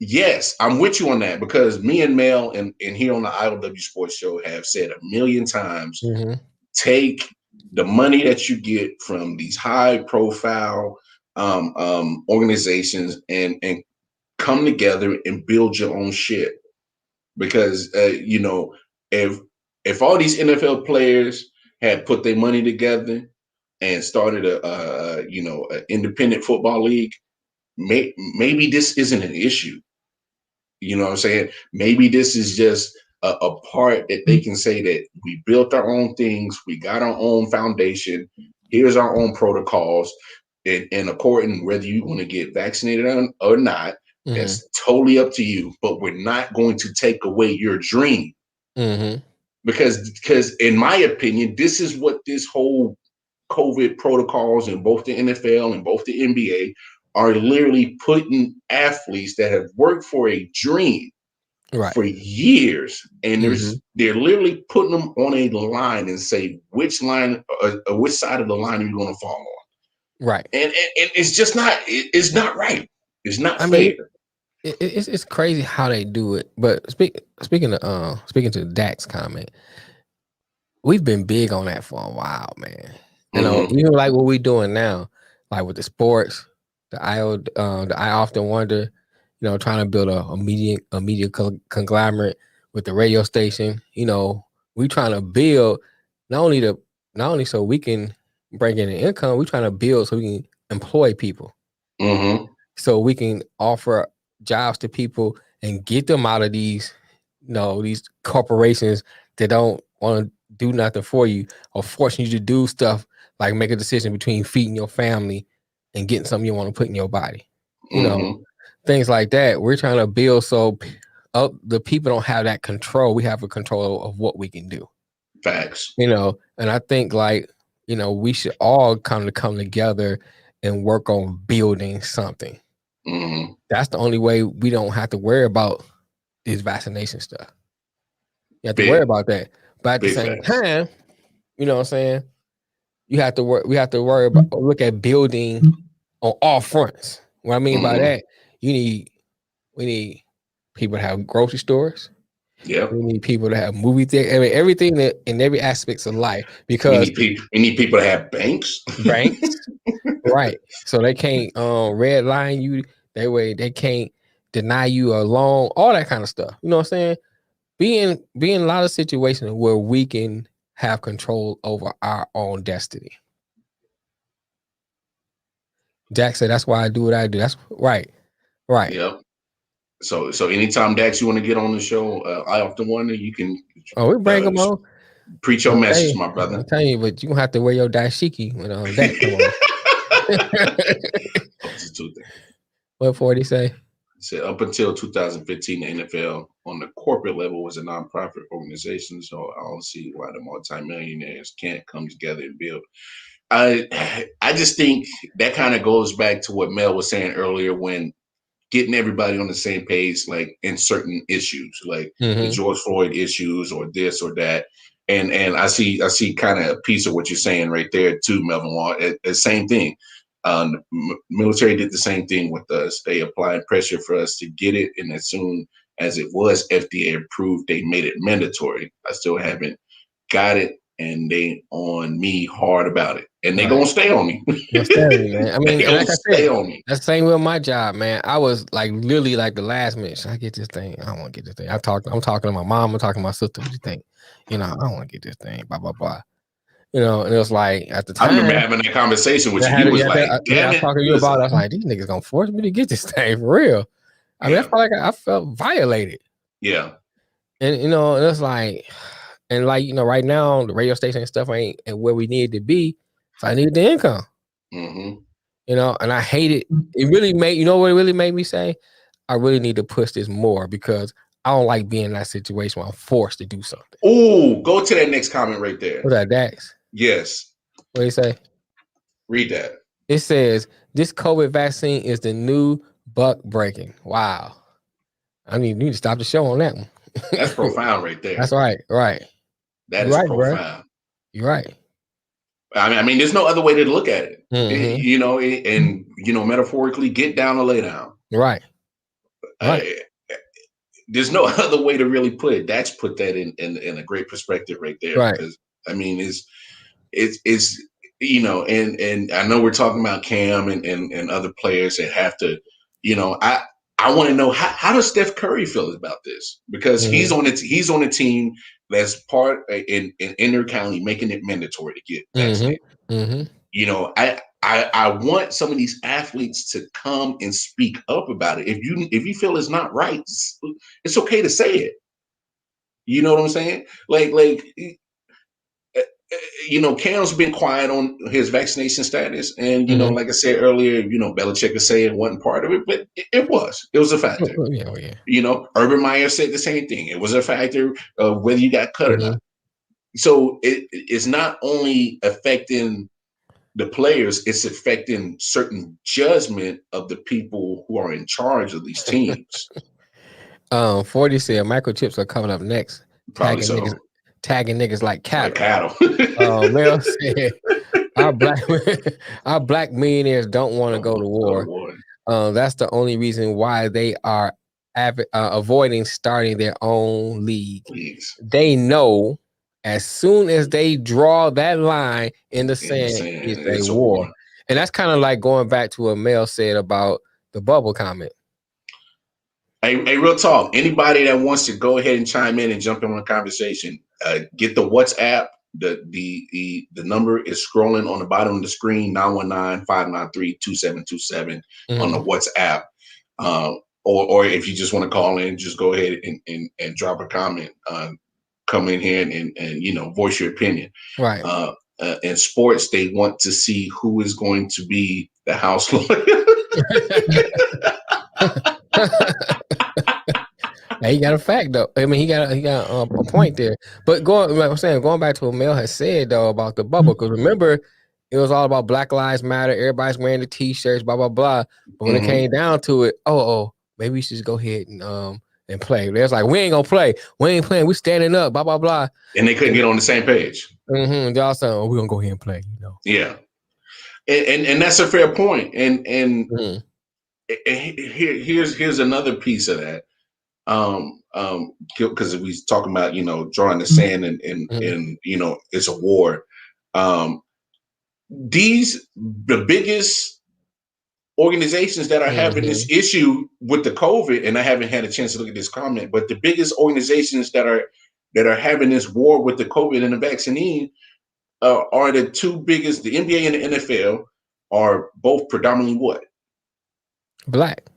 Yes, I'm with you on that because me and Mel and here on the I.O.W.Sports show have said a million times, take the money that you get from these high profile organizations and come together and build your own shit. Because if all these NFL players had put their money together and started a independent football league, maybe this isn't an issue. You know what I'm saying? Maybe this is just a part that they can say that we built our own things, we got our own foundation, here's our own protocols, and according whether you want to get vaccinated or not, that's totally up to you. But we're not going to take away your dream. Because in my opinion, this is what this whole COVID protocols in both the NFL and both the NBA are literally putting athletes that have worked for a dream for years, and they're literally putting them on a line and say which side of the line are you going to fall on. Right. And it's just not. It's not right. It's not fair. Mean, it's crazy how they do it. But speaking to Dak's comment, we've been big on that for a while, man. You know, even like what we're doing now, like with the sports, the I often wonder, trying to build a media conglomerate with the radio station. You know, we trying to build not only so we can bring in an income, we trying to build so we can employ people. So we can offer jobs to people and get them out of these corporations that don't want to do nothing for you or forcing you to do stuff like make a decision between feeding your family and getting something you want to put in your body. You know, things like that. We're trying to build so the people don't have that control. We have a control of what we can do. Facts. And I think we should all come together and work on building something. Mm-hmm. That's the only way we don't have to worry about this vaccination stuff. You have to worry about that. But at the same time, you know what I'm saying? You have to work. We have to worry about look at building on all fronts. What I mean by that, we need people to have grocery stores. Yep. We need people to have movie theaters. I mean, everything that in every aspects of life. Because we need people to have banks. Right. So they can't red line you. That way they can't deny you a loan, all that kind of stuff. You know what I'm saying? Being a lot of situations where we can have control over our own destiny. Jack said, "That's why I do what I do." That's right. Yep. So anytime, Dax, you want to get on the show, I often wonder you can. We bring them on. Preach your message, my brother. I'm telling you, but you gonna have to wear your dashiki when that come on. What 40 say? He said up until 2015, the NFL on the corporate level was a nonprofit organization, so I don't see why the multimillionaires can't come together and build. I just think that kind of goes back to what Mel was saying earlier when getting everybody on the same page, like in certain issues, like the George Floyd issues or this or that. And I see kind of a piece of what you're saying right there too, Melvin Wall. Same thing. Military did the same thing with us. They applied pressure for us to get it, and as soon as it was FDA approved, they made it mandatory. I still haven't got it, and they on me hard about it, and they gonna stay on me. Stay on you, man. I mean, and like I said, on me. That's the same with my job, man. I was like literally like the last minute. Should I get this thing? I don't want to get this thing. I'm talking to my mom. I'm talking to my sister. What do you think? I don't want to get this thing. Blah blah blah. And it was like at the time. I remember having that conversation with you. You was like, "Damn it!" I was talking to you about it. I was like, "These niggas gonna force me to get this thing for real." I mean, I felt like I felt violated. Yeah. And and it's like, and like right now the radio station and stuff ain't at where we need to be. So I needed the income. Mm-hmm. And I hate it. It really made what it really made me say? I really need to push this more because I don't like being in that situation where I'm forced to do something. Oh, go to that next comment right there. What's that, Dax? Yes. What do you say? Read that. It says, this COVID vaccine is the new buck breaking. Wow. I mean, you need to stop the show on that one. That's profound right there. That's right. That is profound. Bro. You're right. I mean, there's no other way to look at it. And metaphorically, get down or lay down. Right. There's no other way to really put it. That's put that in a great perspective right there. Right. Because I mean, it's and I know we're talking about Cam and other players that have to, I want to know how does Steph Curry feel about this? Because he's on a team that's part in Inner County making it mandatory to get vaccinated. I want some of these athletes to come and speak up about it. If you feel it's not right, it's okay to say it. You know what I'm saying? Cam's been quiet on his vaccination status, and like I said earlier, Belichick was saying it wasn't part of it, but it was a factor. Yeah. Urban Meyer said the same thing. It was a factor of whether you got cut or not. So it's not only affecting the players, it's affecting certain judgment of the people who are in charge of these teams. 40 said microchips are coming up next. Probably so. Tagging niggas like cattle. Mel said our black millionaires don't want to go to war. That's the only reason why they are avoiding starting their own leagues. They know as soon as they draw that line in the sand, it's a war. And that's kind of like going back to what Mel said about the bubble comment. Hey, real talk. Anybody that wants to go ahead and chime in and jump in on the conversation, get the WhatsApp. The number is scrolling on the bottom of the screen, 919-593-2727 on the WhatsApp. Or if you just want to call in, just go ahead and drop a comment. Come in here and voice your opinion. Right. In sports, they want to see who is going to be the house lawyer. He got a fact though. I mean, he got a point there. But like I'm saying, going back to what Mel has said though about the bubble, because remember, it was all about Black Lives Matter. Everybody's wearing the T-shirts, blah blah blah. But when it came down to it, maybe we should just go ahead and play. There's like, we ain't gonna play. We ain't playing. We standing up, blah blah blah. And they couldn't get on the same page. Y'all saying, we're gonna go ahead and play. Yeah, and that's a fair point. And here's another piece of that. Because we talking about drawing the sand and it's a war. The biggest organizations that are having this issue with the COVID, and I haven't had a chance to look at this comment, but the biggest organizations that are having this war with the COVID and the vaccine are the two biggest. The NBA and the NFL are both predominantly what? Black.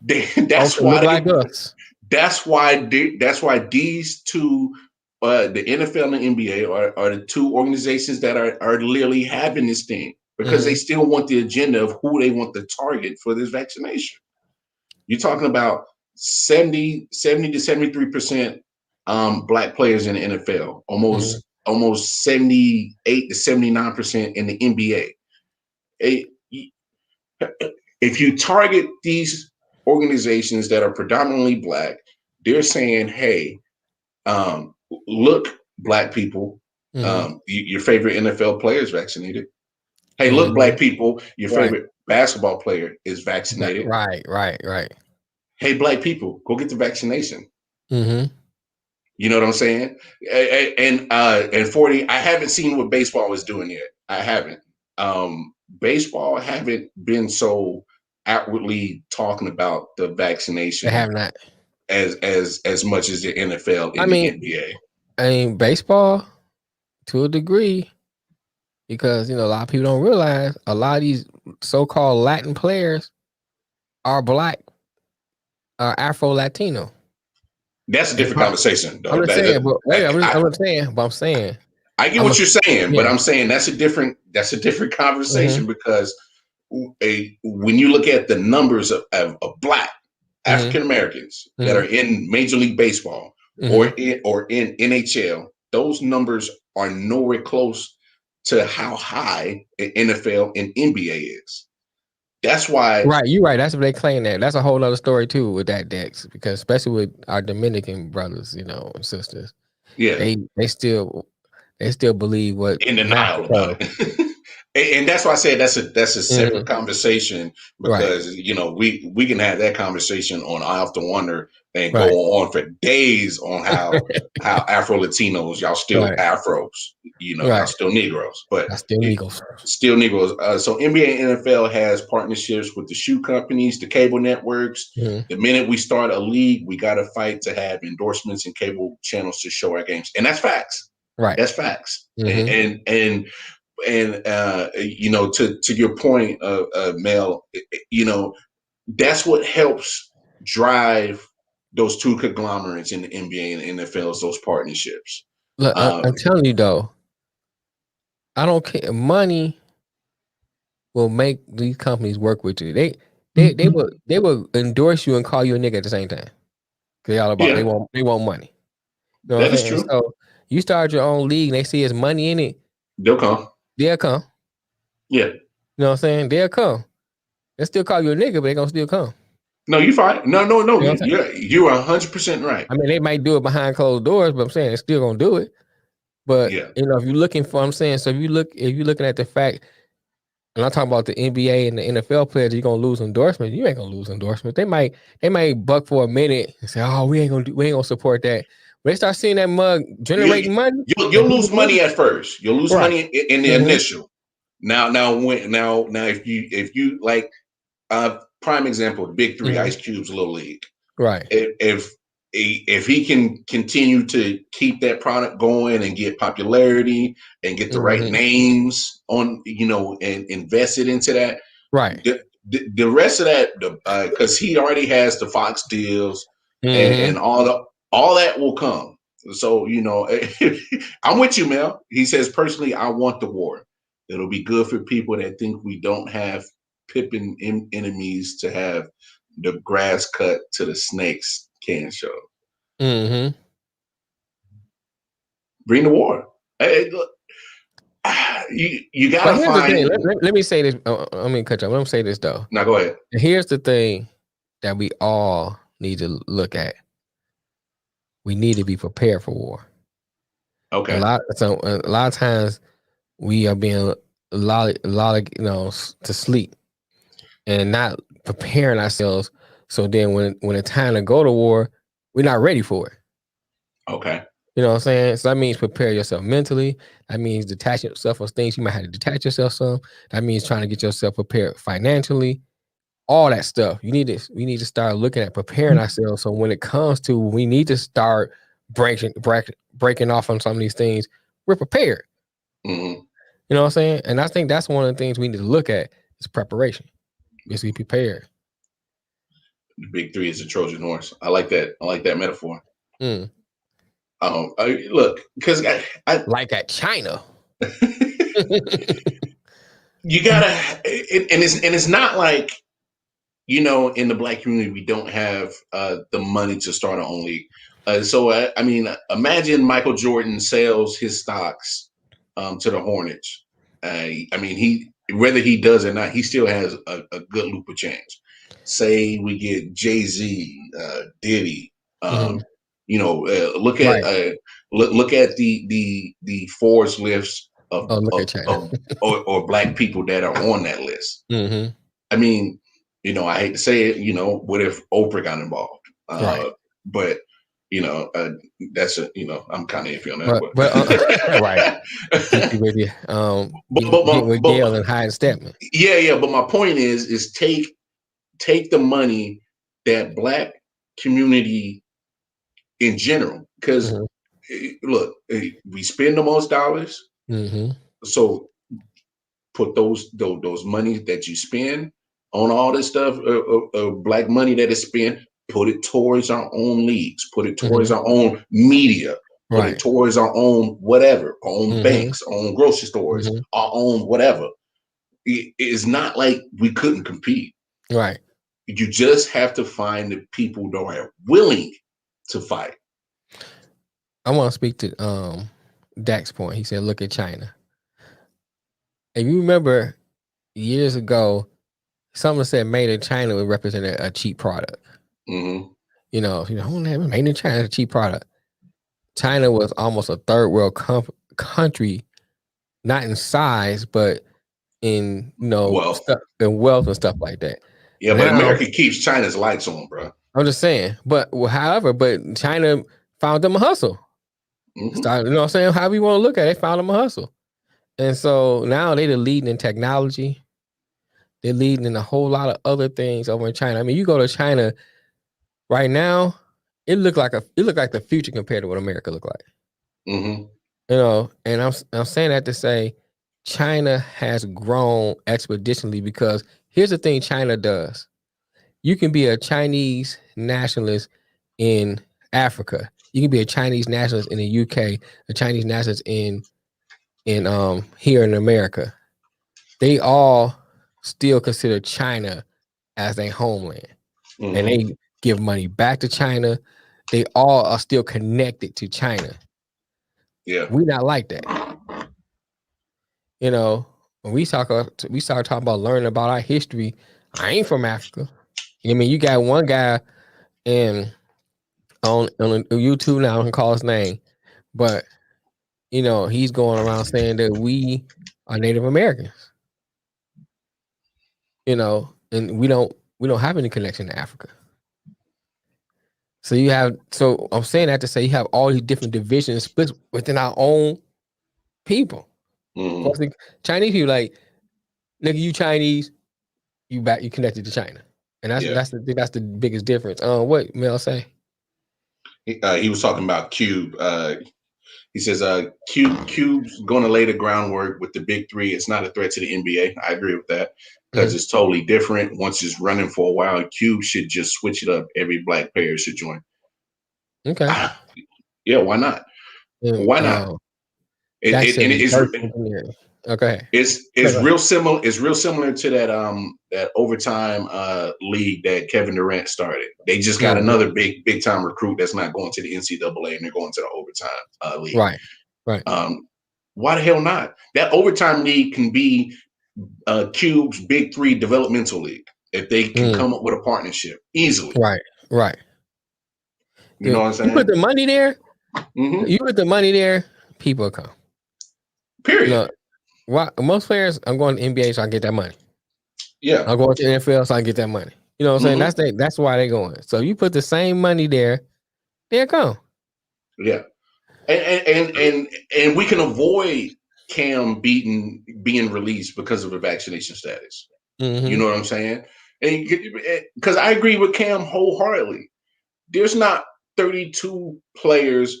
That's why these two, the NFL and the NBA, are the two organizations that are literally having this thing, because they still want the agenda of who they want to target for this vaccination. You're talking about 70 to 73% Black players in the NFL, almost 78 to 79% in the NBA. If you target these organizations that are predominantly Black, they're saying, hey, look, Black people, your favorite NFL player is vaccinated. Hey, look, Black people, your favorite basketball player is vaccinated. Right. Hey, Black people, go get the vaccination. You know what I'm saying? And 40, I haven't seen what baseball is doing yet. I haven't. Baseball haven't been so outwardly talking about the vaccination. They have not as much as the NFL and the NBA. I mean, baseball to a degree, because a lot of people don't realize a lot of these so-called Latin players are Black, are Afro-Latino. That's a different conversation, though. I'm saying. I get what you're saying, but I'm saying that's a different conversation, because when you look at the numbers of Black African Americans that are in Major League Baseball or in NHL, those numbers are nowhere close to how high an NFL and NBA is. That's why. Right, you're right. That's what they claim that. That's a whole other story too with that, Dex, because especially with our Dominican brothers, and sisters. Yeah, they still believe what in denial about it. And that's why I said that's a separate conversation, because we can have that conversation on I Have to Wonder and go on for days on how Afro Latinos, y'all still Afros, y'all still Negroes, but still Negroes. Still Negroes. So NBA and NFL has partnerships with the shoe companies, the cable networks. The minute we start a league, we got to fight to have endorsements and cable channels to show our games, and that's facts. Right, that's facts. And to your point, Mel, that's what helps drive those two conglomerates in the NBA and NFL, is those partnerships. Look, I'm telling you though, I don't care. Money will make these companies work with you. They will endorse you and call you a nigga at the same time. Cause they all about they want money. You know that what I'm saying? True. So you start your own league and they see there's money in it, they'll come. They'll come. Yeah. You know what I'm saying? They'll come. They still call you a nigga, but they're gonna still come. No, you're fine. No. You know You're 100% right. I mean, they might do it behind closed doors, but I'm saying they're still gonna do it. But if you're looking for, I'm saying, so if you're looking at the fact, and I'm talking about the NBA and the NFL players, you're gonna lose endorsements. You ain't gonna lose endorsements. They might buck for a minute and say, "Oh, we ain't gonna support that." When they start seeing that mug generating money, you'll lose money at first. You'll lose money in the initial. Now, if you like, prime example, the Big Three, Ice Cube's Little League. Right. If he can continue to keep that product going and get popularity and get the right names on, and invested into that, right. The rest of that, because he already has the Fox deals and all that will come. So, I'm with you, Mel. He says, personally, I want the war. It'll be good for people that think we don't have Pippin enemies to have the grass cut to the snakes can show. Mm-hmm. Bring the war. Hey, look, you But gotta here's the thing. find. Let me say this. Let me cut you. Let me say this though. Now go ahead. Here's the thing that we all need to look at. We need to be prepared for war. Okay. A lot of times we are being lulled, to sleep and not preparing ourselves. So then when it's time to go to war, we're not ready for it. Okay. You know what I'm saying? So that means prepare yourself mentally. That means detach yourself from things you might have to detach yourself from. That means trying to get yourself prepared financially. All that stuff. We need to start looking at preparing ourselves. So when it comes to we need to start breaking off on some of these things, we're prepared. Mm-hmm. You know what I'm saying? And I think that's one of the things we need to look at is preparation. Basically prepared. The big three is a Trojan horse. I like that. I like that metaphor. Mm. Look, because I Like at China. you gotta, and it's not like, in the black community we don't have the money to start our own league. So I mean, imagine Michael Jordan sells his stocks to the Hornets. I mean, he whether he does or not, he still has a good loop of change. Say we get Jay-Z, Diddy. Mhm. Look at Right. look at the Forbes list of Oh, look at China. or black people that are on that list. Mm-hmm. I mean, I hate to say it, what if Oprah got involved? Right. But that's I'm kind of iffy on that. But right. With you. Getting with Gail and Hyde Stepman. Yeah. But my point is take the money that black community in general, because look, we spend the most dollars, so put those money that you spend on all this stuff, black money that is spent, put it towards our own leagues, put it towards our own media, put it towards our own whatever, our own banks, our own grocery stores, our own whatever. It's not like we couldn't compete. Right. You just have to find the people that are willing to fight. I want to speak to Dak's point. He said, look at China. And you remember years ago, someone said made in China would represent a cheap product. Mm-hmm. Made in China is a cheap product. China was almost a third world country, not in size, but in wealth and stuff like that. Yeah, but America keeps China's lights on, bro. I'm just saying. But China found them a hustle. Started, you know what I'm saying? However you want to look at it, they found them a hustle. And so now they're leading in technology. They're leading in a whole lot of other things over in China. I mean, you go to China right now, it look like the future compared to what America look like. And I'm saying that to say China has grown expeditionally because here's the thing China does. You can be a Chinese nationalist in Africa. You can be a Chinese nationalist in the UK, a Chinese nationalist in here in America. They all still consider China as their homeland. And they give money back to China. They all are still connected to China. Yeah. We're not like that. When we start talking about learning about our history, I ain't from Africa. I mean, you got one guy on YouTube now, I can call his name, but he's going around saying that we are Native Americans. And we don't have any connection to Africa. So I'm saying that to say you have all these different divisions split within our own people. Chinese people like, nigga, you Chinese, you connected to China. And that's the biggest difference. What Mel say? He was talking about Cube. He says Cube's going to lay the groundwork with the big three. It's not a threat to the NBA. I agree with that because it's totally different. Once it's running for a while, Cube should just switch it up. Every black player should join. Okay. Yeah, why not? Why not? That's engineering. Okay. It's real similar. It's real similar to that overtime league that Kevin Durant started. They just got another big time recruit that's not going to the NCAA and they're going to the overtime league. Right. Why the hell not? That overtime league can be Cube's Big Three developmental league if they can come up with a partnership easily. Right. You know what I'm saying? You put the money there. Mm-hmm. You put the money there. People come. Period. Most players, I'm going to NBA so I get that money. Yeah. I'm going to the NFL so I get that money. You know what I'm saying? That's why they're going. So you put the same money there, they'll come. Yeah. And we can avoid Cam being released because of a vaccination status. You know what I'm saying? And because I agree with Cam wholeheartedly. There's not 32 players,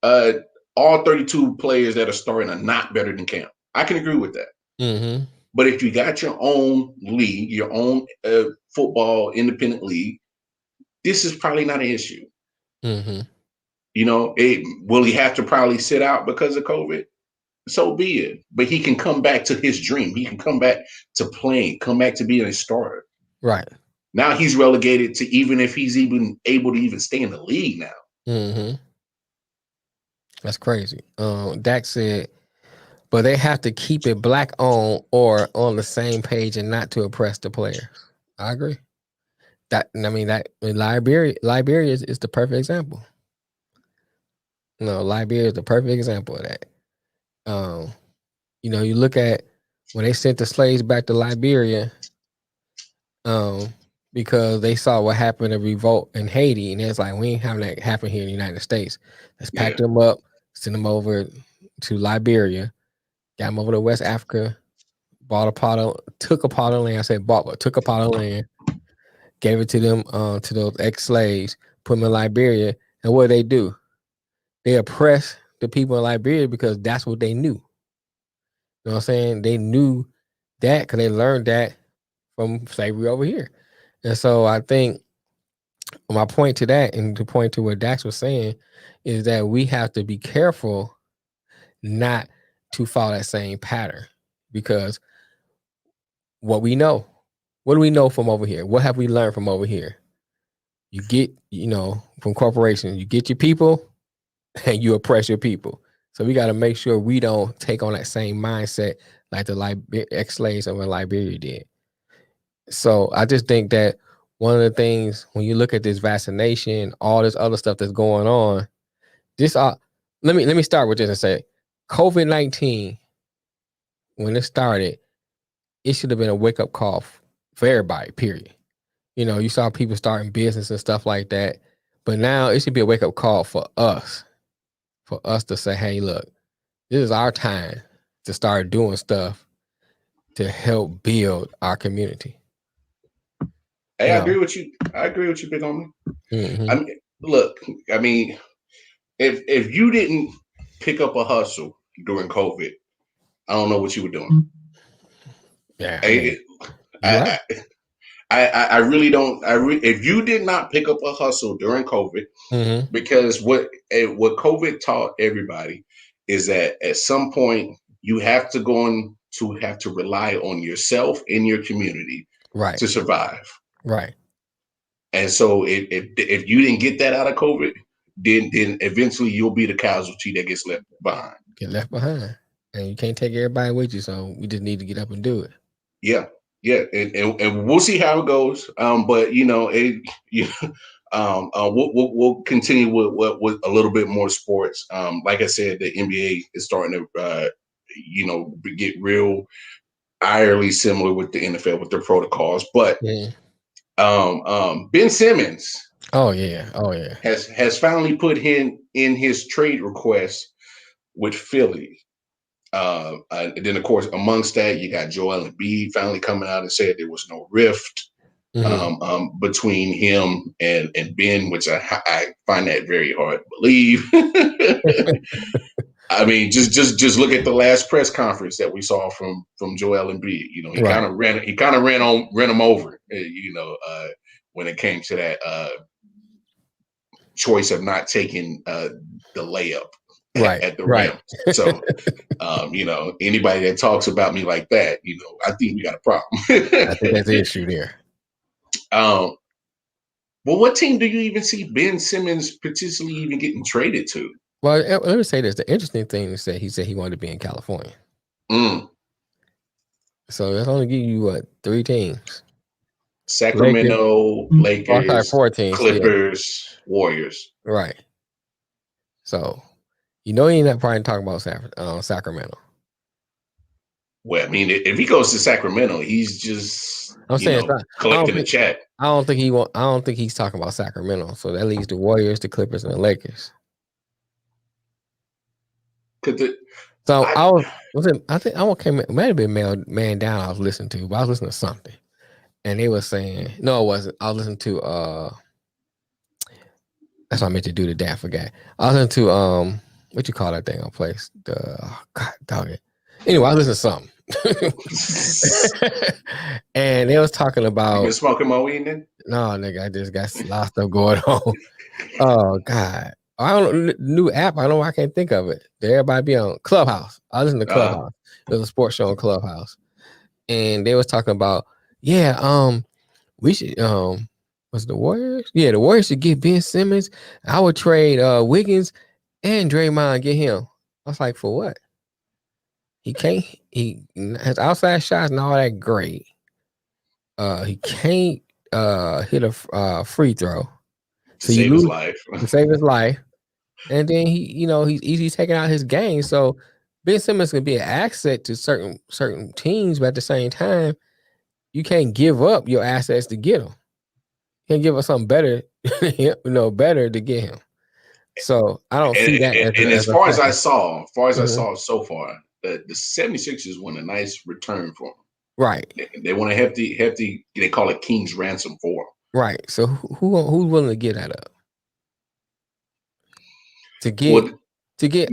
all 32 players that are starting are not better than Cam. I can agree with that. But if you got your own league, your own football independent league, this is probably not an issue. You know, will he have to probably sit out because of COVID? So be it. But he can come back to his dream. He can come back to playing, come back to being a starter. Right. Now he's relegated to even if he's even able to even stay in the league now. That's crazy. Dak said, but they have to keep it black on or on the same page and not to oppress the player. I agree. That Liberia is the perfect example. No, Liberia is the perfect example of that. You look at when they sent the slaves back to Liberia, because they saw what happened in revolt in Haiti, and it's like we ain't having that happen here in the United States. Let's pack them up, send them over to Liberia, got them over to West Africa, took a pot of land. I said bought, but took a pot of land, gave it to them, to those ex-slaves, put them in Liberia, and what do? They oppress the people in Liberia because that's what they knew. You know what I'm saying? They knew that because they learned that from slavery over here. And so I think my point to that, and to point to what Dax was saying, is that we have to be careful not to follow that same pattern, because what do we know from over here? What have we learned from over here? You get, from corporations, you get your people and you oppress your people. So we got to make sure we don't take on that same mindset like the ex-slaves over in Liberia did. So I just think that one of the things when you look at this vaccination, all this other stuff that's going on, let me start with this and say, COVID-19, when it started, it should have been a wake-up call for everybody, period. You saw people starting business and stuff like that, but now it should be a wake-up call for us to say, hey, look, this is our time to start doing stuff to help build our community. Hey, I agree with you. Big homie. I mean, if you didn't pick up a hustle during COVID, I don't know what you were doing. Yeah, I really don't. If you did not pick up a hustle during COVID, because what COVID taught everybody is that at some point you have to rely on yourself and your community to survive. Right. And so if you didn't get that out of COVID, then eventually you'll be the casualty that gets left behind. And you can't take everybody with you, so we just need to get up and do it. Yeah, and we'll see how it goes. But we'll continue with a little bit more sports. Like I said, the NBA is starting to get real eerily similar with the NFL with their protocols. But Ben Simmons, has finally put in his trade request with Philly. And then, of course, amongst that, you got Joel Embiid finally coming out and said there was no rift between him and Ben, which I find that very hard to believe. I mean, just look at the last press conference that we saw from Joel Embiid. He kind of ran him over. When it came to that choice of not taking the layup. Right. at the Right. rim. So, anybody that talks about me like that, I think we got a problem. I think that's the issue there. Well, what team do you even see Ben Simmons potentially even getting traded to? Well, let me say this. The interesting thing is that he said he wanted to be in California. So that's only give you what 3 teams: Sacramento, Lakers, 4 teams, Clippers, Warriors. Right. So he's not probably talking about Sacramento. Well, I mean, if he goes to Sacramento, he's just collecting a check. I don't think he's talking about Sacramento. So that leaves the Warriors, the Clippers, and the Lakers. I might have been man down. I was listening to, but I was listening to something, and they were saying no, it wasn't. I was listening to that's what I meant to do today. I forgot. I was listening to what you call that thing on place? God dog it. Anyway, I was listening to something, and they was talking about. You been smoking my weed then? No, nigga, I just got a lot of stuff going on. Oh God. I don't know, new app. I don't know. I can't think of it. Everybody be on Clubhouse. I listen to Clubhouse. There's a sports show on Clubhouse, and they was talking about, we should was the Warriors? Yeah, the Warriors should get Ben Simmons. I would trade Wiggins and Draymond, get him. I was like, for what? He can't. His outside shots not all that great. He can't hit a free throw. To save his life. To save his life. And then he's easy taking out his game. So Ben Simmons can be an asset to certain teams, but at the same time, you can't give up your assets to get him. You can't give us something better, better to get him. So I don't see that. As far as I saw so far, the 76ers want a nice return for him. Right. They want a hefty. They call it King's ransom for him. Right. So who's willing to get that up? To get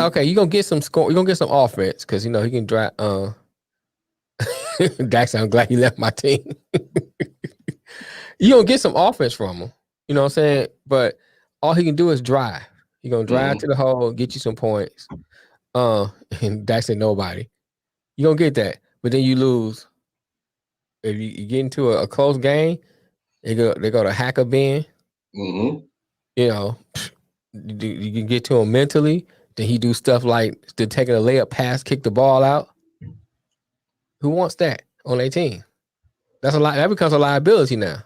okay, you're gonna get some score, you're gonna get some offense because he can drive Dax, I'm glad he left my team. You're gonna get some offense from him, you know what I'm saying? But all he can do is drive. He's gonna drive to the hole, get you some points. And Dax said nobody. You're gonna get that, but then you lose. If you get into a close game, they go to hacker Ben. You can get to him mentally. Then he do stuff like taking a layup pass, kick the ball out. Who wants that on their team? That becomes a liability now.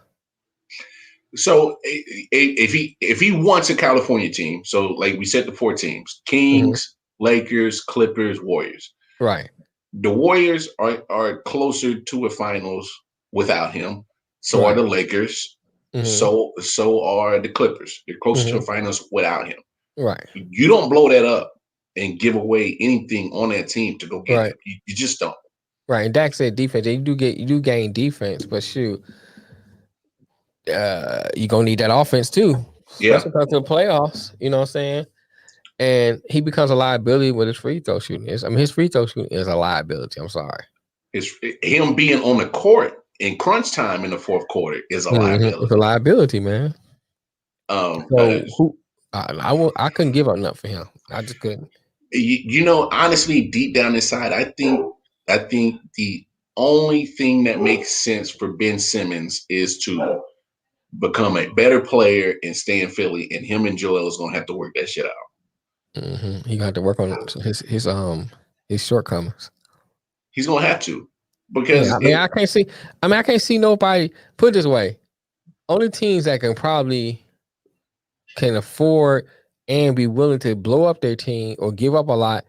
So if he wants a California team, so like we said, the 4 teams: Kings, Lakers, Clippers, Warriors. Right. The Warriors are closer to a finals without him. So are the Lakers. So are the Clippers. They're closer to the finals without him. Right. You don't blow that up and give away anything on that team to go get him. You just don't. Right. And Dak said defense. You do gain defense, but shoot, you're gonna need that offense too. Especially because of the playoffs. You know what I'm saying? And he becomes a liability with his free throw shooting. His free throw shooting is a liability. I'm sorry. Him being on the court in crunch time in the fourth quarter is a liability. It's a liability, man. I couldn't give up nothing for him. I just couldn't. Honestly, deep down inside, I think the only thing that makes sense for Ben Simmons is to become a better player and stay in Philly, and him and Joel is gonna have to work that shit out. He got to work on his shortcomings. He's gonna have to, because I can't see nobody. Put it this way: only teams that can afford and be willing to blow up their team or give up a lot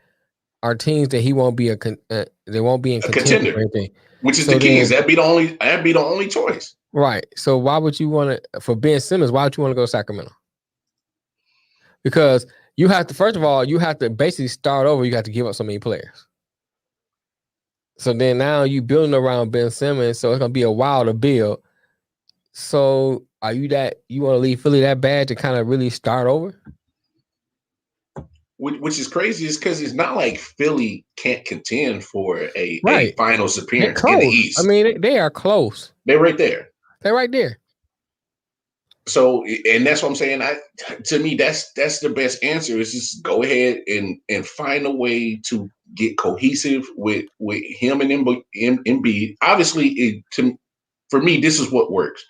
are teams that he won't be they won't be in contender for anything. Which is the Kings. That'd be the only choice. Right. So why would you want to, for Ben Simmons? Why would you want to go to Sacramento? Because you have to, first of all, you have to basically start over. You have to give up so many players. So then now you building around Ben Simmons, so it's gonna be a while to build. So are you want to leave Philly that bad to kind of really start over? Which is crazy, is because it's not like Philly can't contend for a finals appearance in the East. I mean, they are close. They're right there. They're right there. So, and that's what I'm saying. To me, that's the best answer is just go ahead and find a way to get cohesive with him and Embiid. Obviously, for me, this is what works.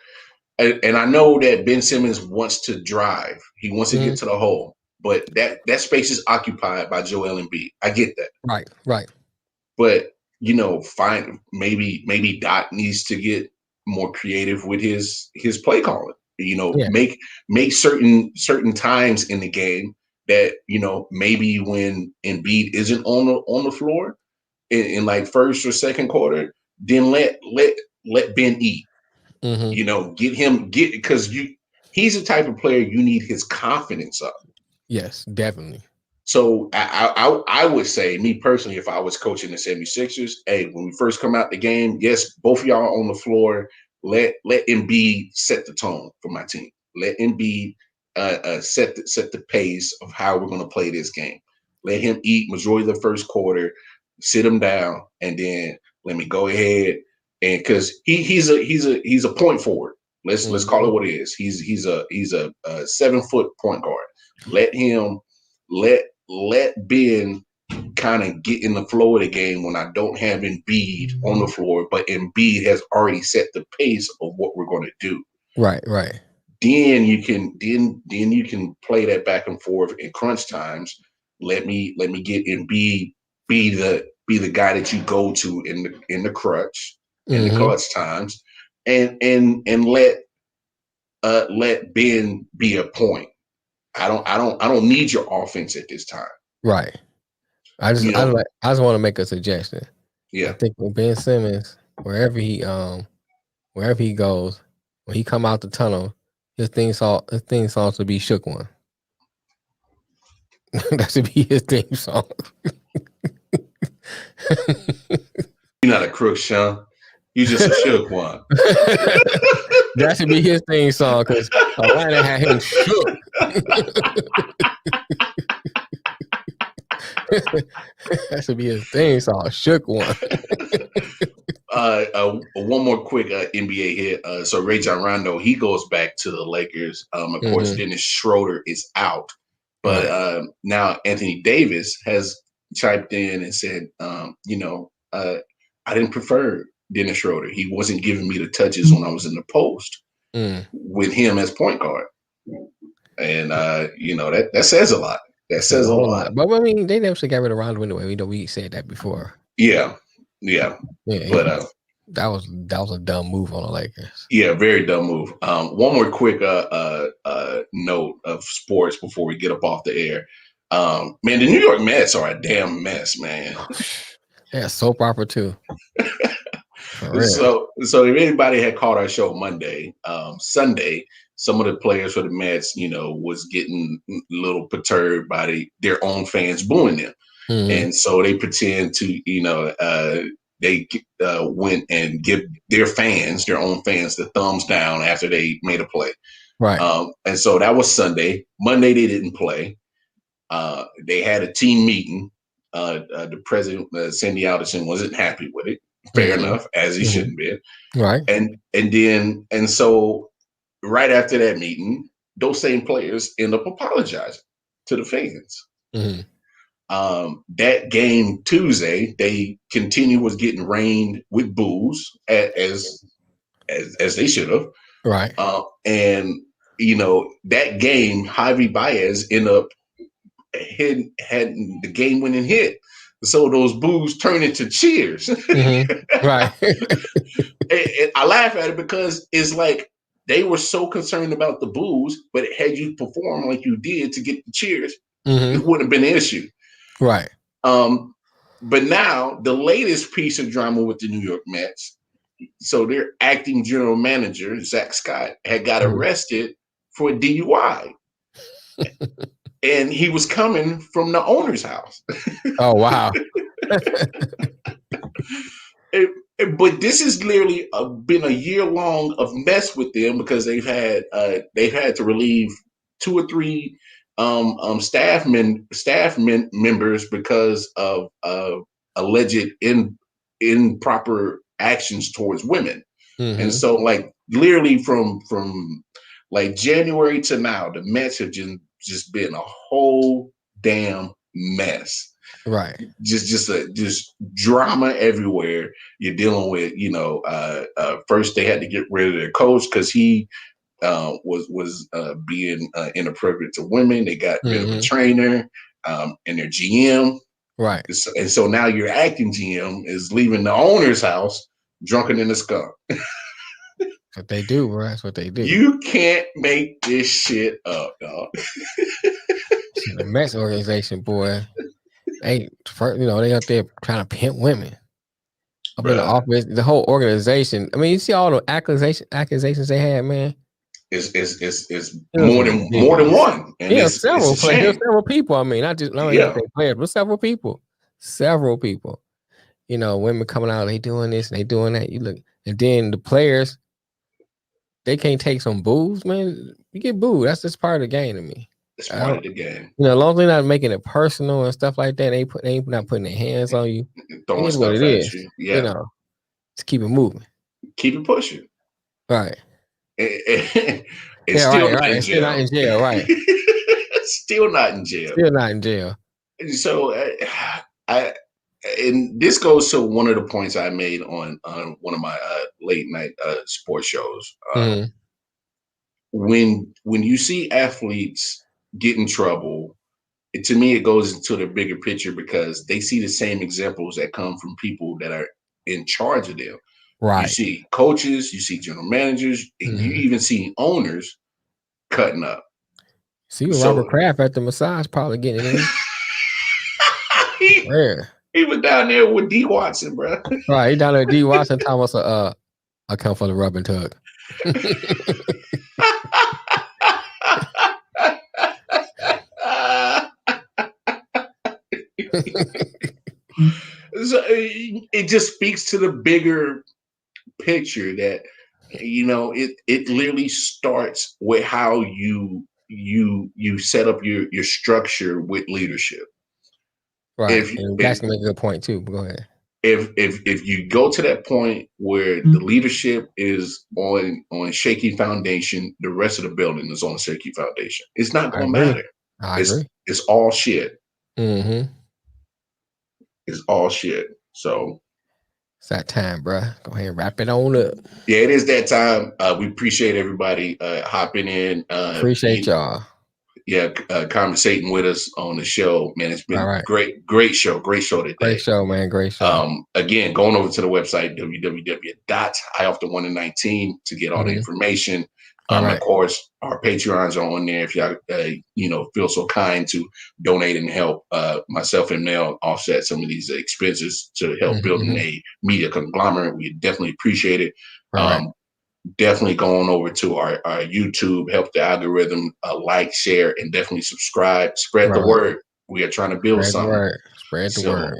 And I know that Ben Simmons wants to drive. He wants to get to the hole, but that space is occupied by Joel Embiid. I get that. Right. But find maybe Dot needs to get more creative with his play calling. Make certain times in the game that maybe when Embiid isn't on the floor in like first or second quarter, then let Ben eat. Because he's the type of player you need his confidence up. Yes, definitely. So I would say, me personally, if I was coaching the 76ers, hey, when we first come out the game, yes, both of y'all on the floor, let Embiid set the tone for my team. Let Embiid set the pace of how we're going to play this game. Let him eat majority of the first quarter, sit him down, and then let me go ahead and because he's a point forward. Let's call it what it is. He's a 7-foot point guard. Let him let Ben kind of get in the flow of the game when I don't have Embiid on the floor, but Embiid has already set the pace of what we're going to do. Right. Then you can play that back and forth in crunch times. Let me get Embiid be the guy that you go to in the crutch in the clutch times, and let Ben be a point. I don't need your offense at this time. Right. I just want to make a suggestion. Yeah. I think with Ben Simmons, wherever he goes, when he come out the tunnel, his theme song should be "Shook One." That should be his theme song. You're not a crook, Sean. You just a shook one. That should be his theme song because Atlanta had him shook. That should be his theme song, "Shook One." One more quick NBA hit. So Rajon Rondo, he goes back to the Lakers. Of course, Dennis Schroeder is out, but now Anthony Davis has chimed in and said, I didn't prefer Dennis Schroeder. He wasn't giving me the touches when I was in the post with him as point guard, and that says a lot. That says a lot. But I mean, they never should get rid of Rondo anyway. We said that before. Yeah. But that was a dumb move on the Lakers. Yeah, very dumb move. One more quick note of sports before we get up off the air. Man, the New York Mets are a damn mess, man. Yeah, soap opera too. So if anybody had caught our show Monday, Sunday, some of the players for the Mets, was getting a little perturbed by their own fans booing them. And so they pretend to, they went and give their own fans, the thumbs down after they made a play. Right. And so that was Sunday. Monday, they didn't play. They had a team meeting. The president, Sandy Alderson, wasn't happy with it. Fair enough, as he shouldn't be. Right. And so right after that meeting, those same players end up apologizing to the fans. That game Tuesday, they was getting rained with boos as they should have. Right. And that game, Javi Baez ended up had the game winning hit. So those boos turned into cheers. Right. And I laugh at it because it's like they were so concerned about the boos, but had you performed like you did to get the cheers, it wouldn't have been an issue. Right. But now the latest piece of drama with the New York Mets. So their acting general manager, Zach Scott, had got arrested for a DUI. And he was coming from the owner's house. Oh, wow. But this has literally been a year long of mess with them because they've had to relieve 2 or 3 staff members because of alleged improper actions towards women. And so, like, literally from Like January to now, the Mets have just been a whole damn mess. Right. Just drama everywhere. You're dealing with, first they had to get rid of their coach because he was being inappropriate to women. They got rid of a trainer and their GM. Right. And so now your acting GM is leaving the owner's house drunken in the skunk. That's what they do, bro. That's what they do. You can't make this shit up, dog. The Mets organization, boy, they up there trying to pimp women. Up in the office, the whole organization. I mean, you see all the accusations they had, man. It's more than one. And several players, several people. I mean, not even players, but several people. Several people. Women coming out, they doing this and they doing that. You look, and then the players, they can't take some boos, man. You get booed. That's just part of the game to me. It's part of the game. As long as they're not making it personal and stuff like that, they ain't not putting their hands on you. Throwing stuff at you. Yeah. Just keep it moving. Keep it pushing. Right. It's still not in jail. Still not in jail, right. Still not in jail. Still not in jail. So and this goes to one of the points I made on one of my late night sports shows. When you see athletes get in trouble, to me it goes into the bigger picture because they see the same examples that come from people that are in charge of them. Right. You see coaches, you see general managers, and you even see owners cutting up. See Robert Kraft at the massage parlor getting it in. He was down there with D. Watson, bro. Right, he down there with D. Watson talking about I come for the rub and tug. So it just speaks to the bigger picture that it literally starts with how you set up your structure with leadership. Right. And that's gonna make a good point too. But go ahead. If you go to that point where the leadership is on shaky foundation, the rest of the building is on a shaky foundation. It's not gonna matter. I agree. It's all shit. Mm-hmm. It's all shit. So it's that time, bro. Go ahead and wrap it on up. Yeah, it is that time. We appreciate everybody hopping in. Appreciate y'all. Yeah, conversating with us on the show, man. It's been great show today. Great show, man. Great show. Again, going over to the website www.I.O.W.19 to get all the information. Of course, our Patreons are on there. If y'all feel so kind to donate and help myself and Mel offset some of these expenses to help building a media conglomerate, we definitely appreciate it. Definitely going over to our YouTube, help the algorithm, like, share, and definitely subscribe. Spread the word. We are trying to build something. Spread the word.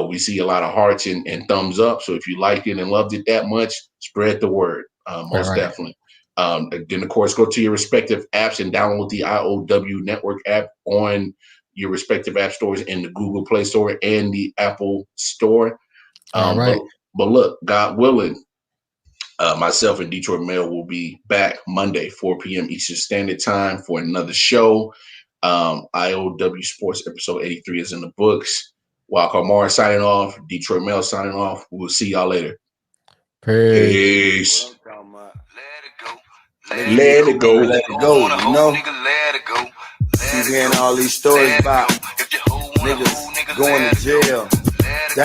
We see a lot of hearts and thumbs up. So if you liked it and loved it that much, spread the word. Most definitely. Then, of course, go to your respective apps and download the I.O.W. Network app on your respective app stores in the Google Play Store and the Apple Store. But look, God willing, myself and Detroit Mail will be back Monday, 4 p.m. Eastern Standard Time for another show. I.O.W.Sports episode 83 is in the books. Walker Mara signing off. Detroit Mail signing off. We'll see y'all later. Peace. Let it go. Let it go, you know? Keep hearing all these stories about niggas going to jail.